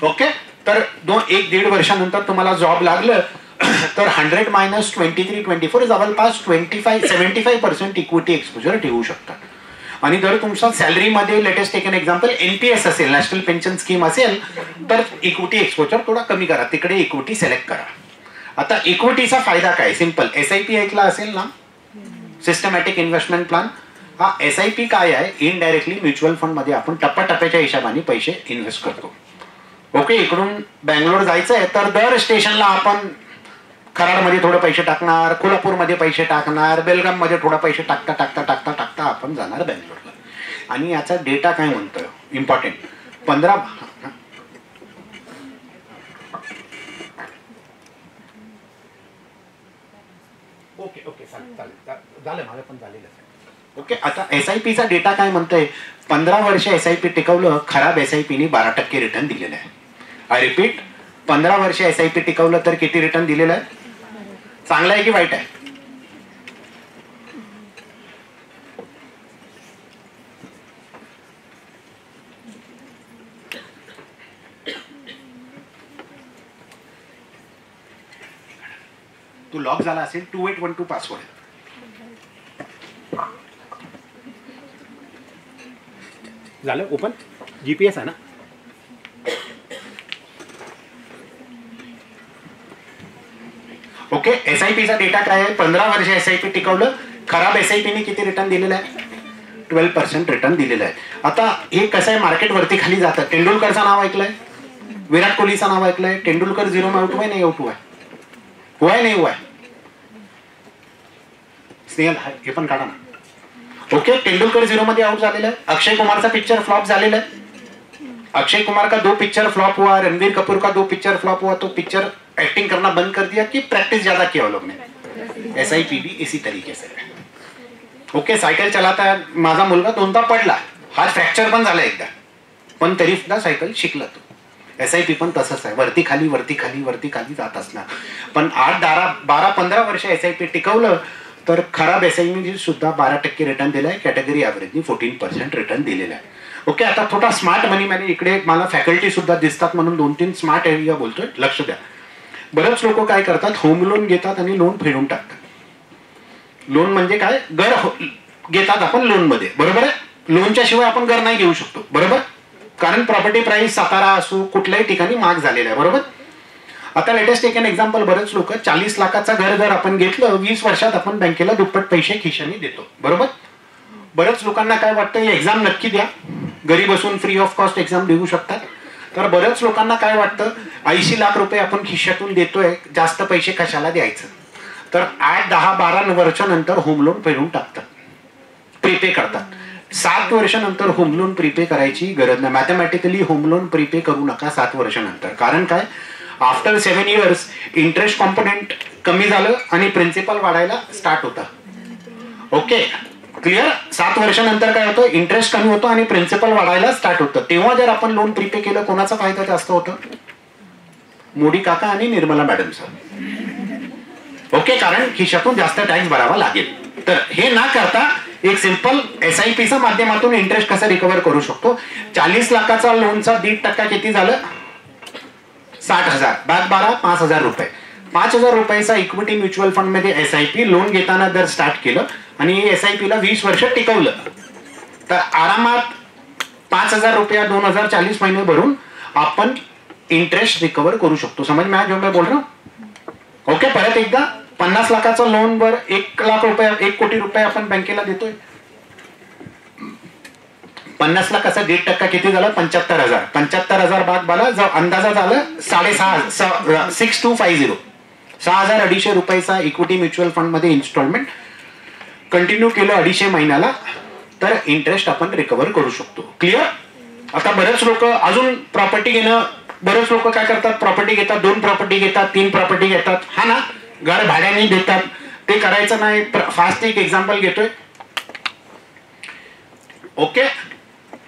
ओके। तर 1-1.5 वर्षानंतर तुम्हाला जॉब लागलं तर 100 मायनस 23-24 जवळपास 75% इक्विटी एक्सपोजर ठेवू शकतात। आणि जर तुमचा सॅलरीमध्ये latest take an example NPS असेल, नॅशनल पेन्शन स्कीम असेल, तर इक्विटी एक्सपोजर थोडा कमी करा, तिकडे इक्विटी सिलेक्ट करा। आता इक्विटीचा फायदा काय, सिंपल, SIP ऐकला असेल ना, सिस्टमॅटिक इन्व्हेस्टमेंट प्लॅन, हा SIP काय आहे, इनडायरेक्टली म्युच्युअल फंड मध्ये आपण टप्प्याटप्प्याच्या हिशोबाने पैसे इन्व्हेस्ट करतो, ओके। इकडून बँगलोर जायचं आहे तर दर स्टेशनला आपण कराडमध्ये थोडे पैसे टाकणार, कोल्हापूरमध्ये पैसे टाकणार, बेलगाम मध्ये थोडा पैसे टाकता आपण जाणार बँगलोरला। आणि याचा डेटा काय म्हणतोय, इम्पॉर्टंट, 15 ओके झालं माझं पण झालेलं आहे, ओके। आता SIPचा डेटा काय म्हणतोय, 15 वर्ष SIP टिकवलं, खराब SIPने 12% रिटर्न दिलेलं आहे। आय रिपीट, 15 वर्ष SIP टिकवलं तर किती रिटर्न दिलेलं आहे, चांगलं आहे की वाईट आहे? तो लॉक झाला असेल, 2812 पासवर्ड, झालं ओपन, GPS आहे ना, ओके। SIPचा डेटा काय आहे, 15 वर्ष SIP टिकवलं, खराब SIPने किती रिटर्न दिलेलं आहे, 12% रिटर्न दिलेलं आहे। आता हे कसं आहे, मार्केट वरती खाली जातं, तेंडुलकरचं नाव ऐकलंय, विराट कोहलीचं नाव ऐकलंय, तेंडुलकर 0 में आउट हुआ नहीं आउट हुआ है नहीं हुआ है, स्नेहल हे पण काढा ना, ओके। तेंडुलकर 0 मध्ये आउट झालेला आहे, अक्षय कुमारचा पिक्चर फ्लॉप झालेला है, अक्षय कुमार का 2 पिक्चर फ्लॉप हुआ, रणबीर कपूर का 2 पिक्चर फ्लॉप हुआ, तो पिक्चर एक्टिंग करना बंद कर दिया कि प्रैक्टिस ज्यादा किया लोग ने। SIP भी इसी तरीके से, ओके। सायकल चलाता है, माझा मुलगा 2दा पडला, हात फ्रॅक्चर पण झाला एकदा, पण तरी सुद्धा सायकल शिकला तो। SIP पण तसंच आहे, वरती खाली जात असणार, पण 8, 12, 15 वर्ष SIP टिकवलं तर खराब SIP सुद्धा 12% रिटर्न दिलाय, कॅटेगरी ॲव्हरेजनी 14% रिटर्न दिलेला आहे, ओके। आता थोडा स्मार्ट मनी मध्ये इकडे मला फॅकल्टी सुद्धा दिसतात म्हणून 2-3 स्मार्ट एरिया बोलतोय, लक्ष द्या। बरेच लोक काय करतात, होम लोन घेतात आणि लोन फेडून टाकतात। लोन म्हणजे काय, घर घेतात आपण लोन मध्ये, बरोबर आहे, लोनच्या शिवाय आपण घर नाही घेऊ शकतो, बरोबर, कारण प्रॉपर्टी प्राइस सातारा असो कुठल्याही ठिकाणी महाग झालेला आहे, बरोबर। आता लेटेस्ट टेक एन एक्झाम्पल, बरेच लोक 40 लाखाचं घर जर आपण घेतलं 20 वर्षात आपण बँकेला दुप्पट पैसे खिशाने देतो, बरोबर. बऱ्याच लोकांना काय वाटतं, ही एक्झाम नक्की द्या, घरी बसून फ्री ऑफ कॉस्ट एक्झाम देऊ शकतात. तर बऱ्याच लोकांना काय वाटतं, 80 लाख रुपये आपण खिशातून देतोय, जास्त पैसे कशाला द्यायचं. तर 8, 10, 12 वर्षानंतर होम लोन फेडून टाकतात, प्रीपे करतात. 7 वर्षानंतर होम लोन प्रीपे करायची गरज नाही. मॅथमॅटिकली होम लोन प्रीपे करू नका 7 वर्षानंतर. कारण काय, आफ्टर 7 इयर्स इंटरेस्ट कॉम्पोनेंट कमी झालं आणि प्रिन्सिपल वाढायला स्टार्ट होता. Okay, clear. 7 वर्षानंतर काय होतं, इंटरेस्ट कमी होतो आणि प्रिन्सिपल वाढायला स्टार्ट होतं. तेव्हा जर आपण लोन प्रीपे केलं, कोणाचा फायदा जास्त होतं, मोदी काका आणि निर्मला मॅडमचा. ओके, कारण खिशातून जास्त टॅक्स भरावा लागेल. तर हे ना करता एक सिंपल SIPच्या माध्यमातून इंटरेस्ट कसं रिकव्हर करू शकतो. 40 लाखाचा लोनचा 1.5% किती झालं, 60,000, बॅक 12, 5,000 रुपये. 5,000 रुपयाचा इक्विटी म्युच्युअल फंड मध्ये SIP लोन घेताना जर स्टार्ट केलं आणि SIP ला 20 वर्ष टिकवलं, तर आरामात 5,000 रुपया 2040 महिने भरून आपण इंटरेस्ट रिकव्हर करू शकतो. समझ में आया जो मैं बोल रहा हूं. ओके, परत एकदा 50 लाखाचा लोन वर 1 लाख रुपये, 1 कोटी रुपये आपण बँकेला देतोय. 50 लाखाचा 1.5% किती झालं, 75,000. 75,000 भाग 12, जो अंदाजा झालं 6250, 6,200 रुपयाचा इक्विटी म्युच्युअल फंड मध्ये इन्स्टॉलमेंट कंटिन्यू केलं 250 महिन्याला, तर इंटरेस्ट आपण रिकव्हर करू शकतो. क्लिअर. आता बरेच लोक अजून प्रॉपर्टी घेणं, बरेच लोक काय करतात, प्रॉपर्टी घेतात, 2 प्रॉपर्टी घेतात, 3 प्रॉपर्टी घेतात, हा ना, घर भाड्याने देतात. ते करायचं नाही. फास्ट एक एक्झाम्पल घेतोय. ओके,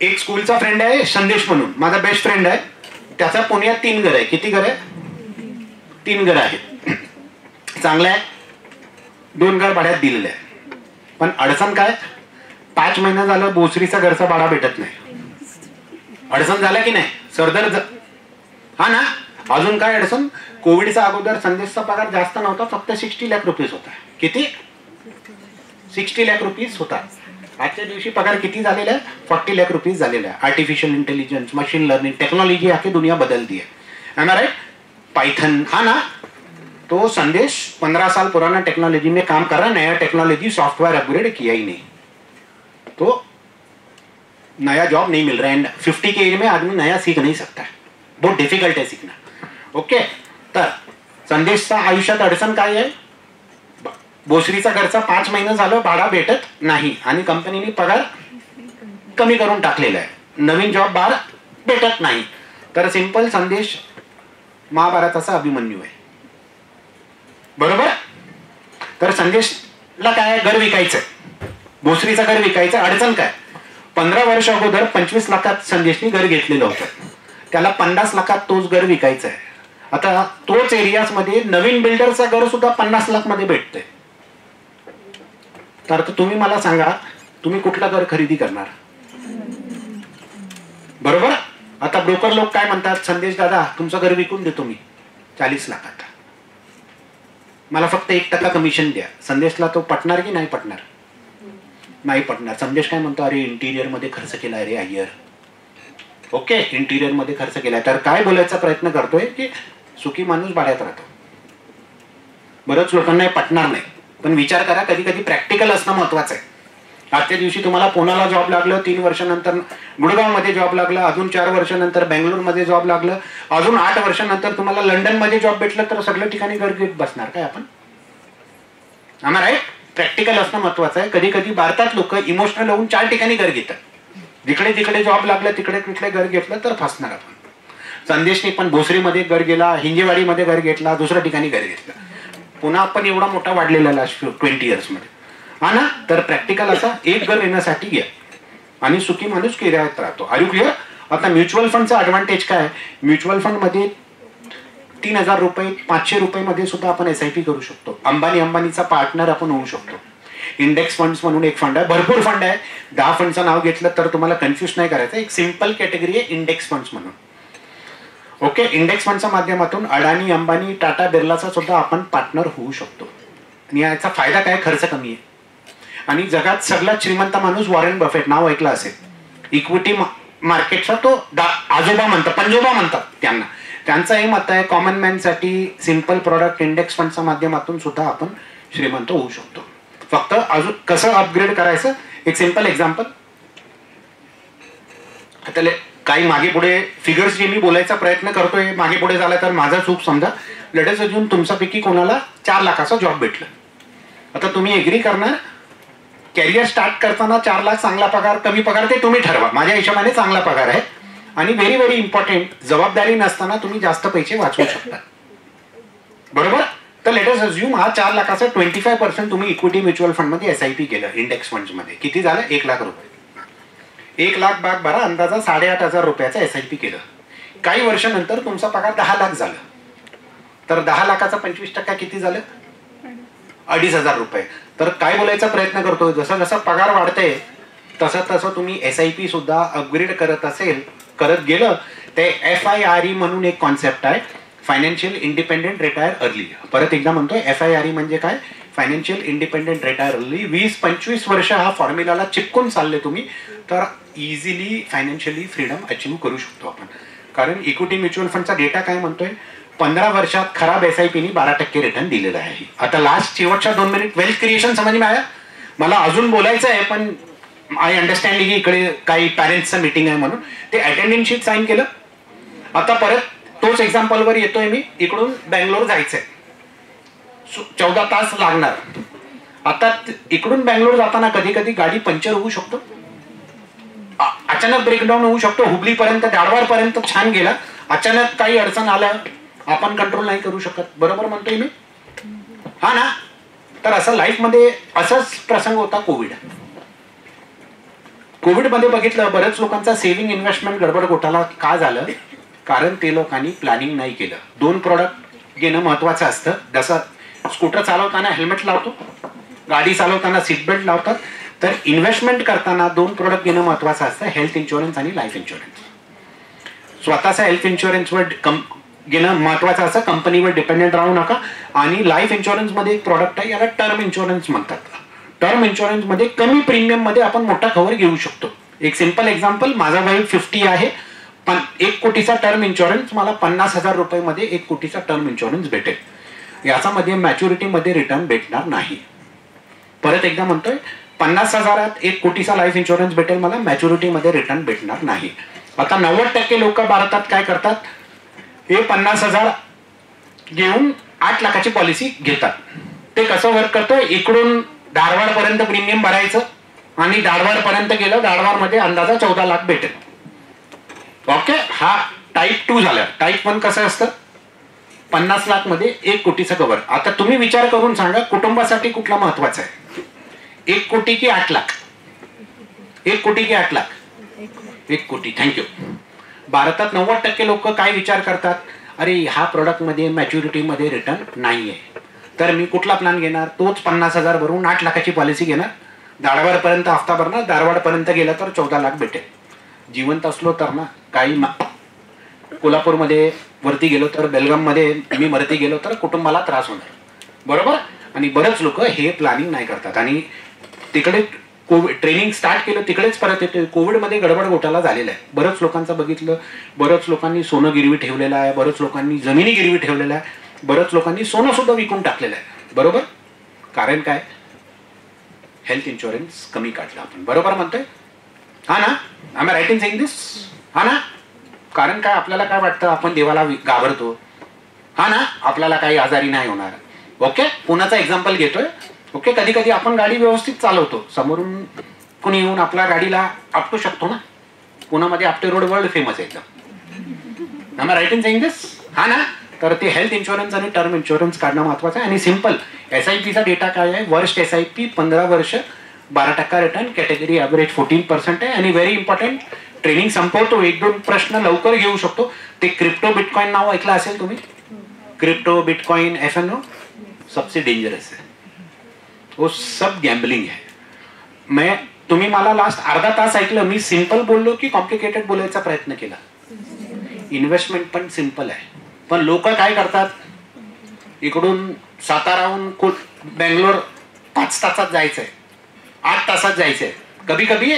एक स्कूलचा फ्रेंड आहे संदेश म्हणून, माझा बेस्ट फ्रेंड आहे. त्याचा पुण्यात 3 घर आहे. किती घर आहे, 3 घर आहेत. चांगलं आहे, 2 घर भाड्यात दिलेलं आहे. पण अडचण काय, 5 महिना झालं भोसरीचा घरचा भाडा भेटत नाही. अडचण झालं की नाही, सरदर हा ना. अजून काय अडचण, कोविडच्या अगोदर संदेशचा पगार जास्त नव्हता, फक्त 60 लाख रुपये होता. किती, 60 लाख रुपये होता. आजच्या दिवशी पगार किती झालेला आहे, 40 लाख रुपये झालेला आहे. Artificial intelligence, machine learning technology आके दुनिया बदलती है ना, राइट. पाइथन, हा ना. तो संदेश 15 साल पुराना टेक्नोलॉजी में काम कर रहा है, नया टेक्नोलॉजी सॉफ्टवेयर अपग्रेड किया ही नहीं, तो नया जॉब नहीं मिल रहा है. 50 के एज में आदमी नया सीख नहीं सकता है, बहुत डिफिकल्ट है सीखना. ओके, तर संदेशचा आयुष्यात अडचण काय आहे, भोसरीचा घरचा 5 महिने झालं भाडा भेटत नाही आणि कंपनीने पगार कमी करून टाकलेला आहे. नवीन जॉब बाहेर भेटत नाही. तर सिंपल संदेश महाभारताचा अभिमन्यू आहे, बरोबर. तर संदेशला काय, घर विकायचं, भोसरीचं घर विकायचं. अडचण काय, 15 वर्ष अगोदर 25 लाखात संदेशने घर घेतलेलं होतं. त्याला 50 लाखात तोच घर विकायचं आहे. आता तोच एरियाज मध्ये नवीन बिल्डरचं घर सुद्धा 50 लाख मध्ये भेटतंय. तर तुम्ही मला सांगा, तुम्ही कुठलं घर खरेदी करणार, बरोबर. आता ब्रोकर लोक काय म्हणतात, संदेश दादा तुमचं घर विकून देतो मी 40 लाखात, मला फक्त 1% कमिशन द्या. संदेशला तो पटणार की नाही पटणार, नाही पटणार. संदेश काय म्हणतो, अरे इंटिरियर मध्ये खर्च केला रे अय्यर. ओके, इंटिरियर मध्ये खर्च केलाय. तर काय बोलायचा प्रयत्न करतोय की सुखी माणूस भाड्यात राहतो. बऱ्याच लोकांना पटणार नाही, पण विचार करा, कधी कधी प्रॅक्टिकल असणं महत्वाचं आहे. आजच्या दिवशी तुम्हाला पुण्याला जॉब लागलं, 3 वर्षानंतर गुडगाव मध्ये जॉब लागला, अजून 4 वर्षानंतर बेंगलोर मध्ये जॉब लागलं, अजून 8 वर्षानंतर तुम्हाला लंडन मध्ये जॉब भेटलं, तर सगळ्या ठिकाणी घर घेत बसणार काय आपण, आम्हाला राईट. प्रॅक्टिकल असणं महत्वाचं आहे. कधी कधी भारतात लोक इमोशनल होऊन 4 ठिकाणी घर घेतात. जिकडे तिकडे जॉब लागला, तिकडे कुठले घर घेतलं तर फसणार आपण. संदेशने पण भोसरीमध्ये घर गेला, हिंजेवाडीमध्ये घर घेतला, दुसऱ्या ठिकाणी घर घेतलं. पुन्हा आपण एवढा मोठा वाढलेला लास्ट 20 इयर्स मध्ये, हा ना. तर प्रॅक्टिकल असा एक घर येण्यासाठी घ्या आणि सुखी माणूस किरायात राहतो. Are you clear. आता म्युच्युअल फंडचा ऍडव्हान्टेज काय, म्युच्युअल फंड मध्ये 3,000 रुपये 500 रुपये मध्ये सुद्धा आपण SIP करू शकतो. अंबानीचा पार्टनर आपण होऊ शकतो. इंडेक्स फंड्स म्हणून एक फंड आहे, भरपूर फंड आहे. 10 फंडचं नाव घेतलं तर तुम्हाला कन्फ्युज नाही करायचं. एक सिंपल कॅटेगरी आहे इंडेक्स फंड्स म्हणून. ओके, इंडेक्स फंडच्या माध्यमातून अडाणी, अंबानी, टाटा, बिर्लाचा सुद्धा आपण पार्टनर होऊ शकतो. आणि याचा फायदा काय, खर्च कमी आहे. आणि जगात सगळ्यात श्रीमंत माणूस वॉरेन बफेट, नाव ऐकलं असेल. इक्विटी मार्केटचा तो आजोबा म्हणतात, पंजोबा म्हणतात त्यांना. त्यांचं हे मत आहे कॉमन मॅनसाठी सिम्पल प्रॉडक्ट इंडेक्स फंडच्या माध्यमातून सुद्धा आपण श्रीमंत होऊ शकतो. फक्त अजून कसं अपग्रेड करायचं, एक सिंपल एक्झाम्पल. आता काही मागे पुढे फिगर्स जे मी बोलायचा प्रयत्न करतोय मागे पुढे झाला तर माझा चूक समजा. लेट अस अज्यूम तुमच्यापैकी कोणाला 4 लाखाचा जॉब भेटला. आता तुम्ही एग्री करणार कॅरियर स्टार्ट करताना 4 लाख चांगला पगार कमी पगार ते तुम्ही ठरवा. माझ्या हिशोबाने चांगला पगार आहे आणि व्हेरी इम्पॉर्टंट जबाबदारी नसताना तुम्ही जास्त पैसे वाचवू शकता. बरोबर. तर लेट अस अज्यूम हा 4 लाखाचा 25% तुम्ही इक्विटी म्युच्युअल फंड मध्ये SIP केलं. इंडेक्स फंड मध्ये किती झालं 1 लाख रुपये. 1 लाख भाग 12 अंदाजा 8,500 रुपयाचा SIP केलं. काही वर्षानंतर तुमचा पगार 10 लाख झाला. तर 10 लाखाचा 25% किती झालं 2,500 रुपये. तर काय बोलायचा प्रयत्न करतोय जसं जसं पगार वाढतंय तसं तसं तुम्ही SIP सुद्धा अपग्रेड करत गेलं ते FIRE म्हणून एक कॉन्सेप्ट आहे, फायनान्शियल इंडिपेंडेंट रिटायर अर्ली. परत एकदा म्हणतोय FIRE म्हणजे काय, फायनान्शियल इंडिपेंडेंट रिटायर अर्ली. 20-25 वर्ष हा फॉर्म्युलाला चिपकून चालले तुम्ही तर इझिली फायनान्शियली फ्रीडम अचीव्ह करू शकतो आपण. कारण इक्विटी म्युच्युअल फंडचा डेटा काय म्हणतोय 15 वर्षात खराब SIPनी 12% रिटर्न दिलेला आहे. आता लास्ट शेवटच्या 2 मिनिट वेल्थ क्रिएशन समज में आया. मला अजून बोलायचं आहे पण आय अंडरस्टँड की इकडे काही पॅरेंट्सचं मीटिंग आहे म्हणून ते अटेंडिंग शीट साईन केलं. आता परत तोच एक्झाम्पलवर येतोय मी. इकडून बँगलोर जायचंय 14 तास लागणार. आता इकडून बँगलोर जाताना कधी कधी गाडी पंक्चर होऊ शकतो, अचानक ब्रेकडाऊन होऊ शकतो. हुबली पर्यंत दारवार पर्यंत छान गेला, अचानक काही अडचण आलं आपण कंट्रोल नाही करू शकत. बरोबर म्हणतोय मी, हा ना. तर असं लाईफ मध्ये असाच प्रसंग होता कोविड मध्ये बघितलं बऱ्याच लोकांचा सेव्हिंग इन्व्हेस्टमेंट गडबड घोटाळा का झालं, कारण ते लोकांनी प्लॅनिंग नाही केलं. 2 प्रॉडक्ट घेणं महत्वाचं असतं. जसं स्कूटर चालवताना हेल्मेट लावतो, गाडी चालवताना सीट बेल्ट लावतात, तर इन्व्हेस्टमेंट करताना 2 प्रॉडक्ट घेणं महत्वाचं असतं, हेल्थ इन्शुरन्स आणि लाईफ इन्शुरन्स. स्वतःचा हेल्थ इन्शुरन्सवर घेणं महत्वाचं असं, कंपनीवर डिपेंडेंट राहू नका. आणि लाईफ इन्शुरन्स मध्ये एक प्रॉडक्ट आहे याला टर्म इन्शुरन्स म्हणतात. टर्म इन्शुरन्स मध्ये कमी प्रीमियम मध्ये आपण मोठा कव्हर घेऊ शकतो. एक सिंपल एक्झाम्पल, माझा वय 50 आहे पण 1 कोटीचा टर्म इन्शुरन्स मला 50,000 रुपये मध्ये 1 कोटीचा टर्म इन्शुरन्स भेटेल. याच्यामध्ये मॅच्युरिटी मध्ये रिटर्न भेटणार नाही. परत एकदा म्हणतोय 50,000 1 कोटीचा लाईफ इन्शुरन्स भेटेल मला, मॅच्युरिटी मध्ये रिटर्न भेटणार नाही. आता 90% लोक भारतात काय करतात, हे 50,000 घेऊन 8 लाखाची पॉलिसी घेतात. ते कसं वर्क करतं, इकडून धारवाड पर्यंत प्रीमियम भरायचं आणि धारवाड पर्यंत गेलं, धारवाड मध्ये अंदाजा 14 लाख भेटेल. ओके, हा टाईप 2 झाला. टाईप 1 कसं असतं, 50 लाख मध्ये 1 कोटीचं कव्हर. आता तुम्ही विचार करून सांगा कुटुंबासाठी कुठला महत्वाचा आहे, 1 कोटी की 8 लाख? 1 कोटी की 8 लाख? 1 कोटी. थँक्यू. भारतात 90% लोक काय विचार करतात, अरे ह्या प्रोडक्ट मध्ये मॅच्युरिटी मध्ये रिटर्न नाहीये, तर मी कुठला प्लॅन घेणार, तोच 50,000 भरून 8 लाखाची पॉलिसी घेणार, धारवाड पर्यंत हफ्ता भरणार, धारवाड पर्यंत गेला तर 14 लाख भेटेल. जिवंत असलो तर ना, काही कोल्हापूरमध्ये वरती गेलो तर, बेलगाम मध्ये मी वरती गेलो तर कुटुंबाला त्रास होणार. बरोबर. आणि बरेच लोक हे प्लॅनिंग नाही करतात आणि तिकडे कोविड ट्रेनिंग स्टार्ट केलं तिकडेच परत येतोय. कोविडमध्ये गडबड घोटाळा झालेला आहे. बरंच लोकांचं बघितलं, बरंच लोकांनी सोनं गिरवी ठेवलेलं आहे, बरंच लोकांनी जमिनी गिरवी ठेवलेल्या आहे, बरंच लोकांनी सोनं सुद्धा विकून टाकलेलं आहे. बरोबर. कारण काय, हेल्थ इन्शुरन्स कमी काढला आपण. बरोबर म्हणतोय, हा ना. I right in saying this, हा ना. कारण काय, आपल्याला काय वाटतं, आपण देवाला घाबरतो, हा ना, आपल्याला काही आजारी नाही होणार. ओके, पुण्याचा एक्झाम्पल घेतोय. ओके, कधी कधी आपण गाडी व्यवस्थित चालवतो, समोरून कुणी येऊन आपल्या गाडीला आपटू शकतो ना. पुण्यामध्ये आपटे रोड वर्ल्ड फेमस आहे एकदम. I right in saying this, हा ना. तर ते हेल्थ इन्शुरन्स आणि टर्म इन्शुरन्स काढणं महत्वाचं आहे. आणि सिंपल SIPचा डेटा काय आहे, वर्स्ट SIP 15 वर्ष 12% रिटर्न, कॅटेगरी ॲव्हरेज 14% आहे. आणि व्हेरी इम्पॉर्टंट, ट्रेनिंग संपवतो, 1-2 प्रश्न लवकर घेऊ शकतो. ते क्रिप्टो बिटकॉइन नाव ऐकलं असेल तुम्ही, क्रिप्टो बिटकॉइन FNO सबसे डेंजरस है, वो सब गैम्बलिंग है. तुम्ही मला लास्ट अर्धा तास ऐकलं, मी सिंपल बोललो की कॉम्प्लिकेटेड बोलायचा प्रयत्न केला. इन्व्हेस्टमेंट पण सिंपल आहे, पण लोक काय करतात, इकडून साताराहून बेंगलोर 5 तासात जायचंय, 8 तासात जायचंय, कभी कभी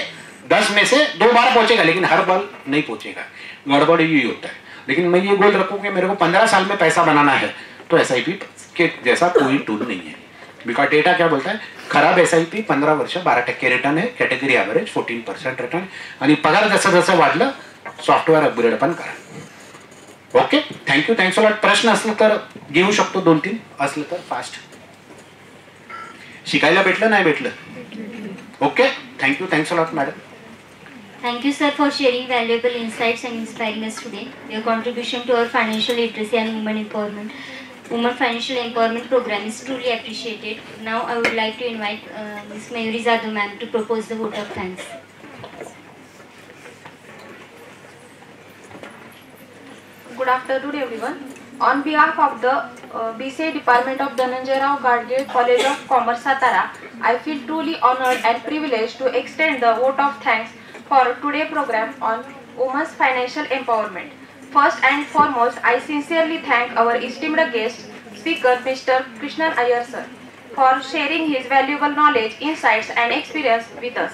10 में से 2 बार पहुंचेगा लेकिन हर बार नहीं पहुंचेगा. गड़बड़ ये होता है. लेकिन मैं ये गोल रखूं कि मेरे को 15 साल में पैसा बनाना है, तो SIP के जैसा कोई टूल नहीं है. बिकॉज डेटा क्या बोलता है, खराब SIP 15 वर्ष 12% रिटर्न आहे, कॅटेगरी ॲव्हरेज 14% रिटर्न, आणि पगार जसं जसं वाढलं सॉफ्टवेअर अपग्रेड पण करा. Okay, thank you, thanks a lot. प्रश्न असलं तर घेऊ शकतो, 2-3 असलं तर फास्ट. शिकायला भेटलं नाही भेटलं? Okay, thank you, thanks a lot madam. Thank you, sir, for sharing valuable insights and inspiring us today. Your contribution to our financial literacy and women financial empowerment program is truly appreciated. Now, I would like to invite Ms. Mayuri Jadhav ma'am to propose the vote of thanks. Good afternoon, everyone. On behalf of the BCA Department of Dhananjay Rao Gadge College of Commerce, Satara, I feel truly honored and privileged to extend the vote of thanks for today's program on women's financial empowerment. First and foremost, I sincerely thank our esteemed guest speaker, Mr. Krishnan Iyer sir, for sharing his valuable knowledge, insights and experience with us.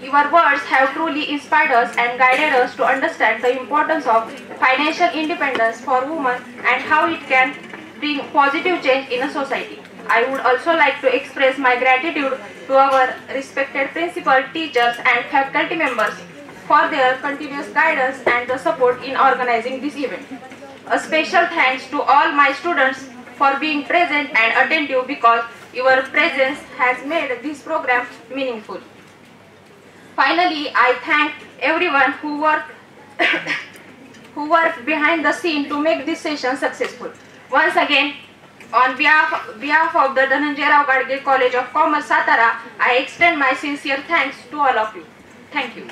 Your words have truly inspired us and guided us to understand the importance of financial independence for women and how it can bring positive change in a society. I would also like to express my gratitude to our respected principal, teachers and faculty members for their continuous guidance and the support in organizing this event. A special thanks to all my students for being present and attentive, because your presence has made this program meaningful. Finally, I thank everyone who worked behind the scene to make this session successful. Once again, on behalf of the Dhananjay Rao Gadge College of Commerce, Satara, I extend my sincere thanks to all of you. Thank you.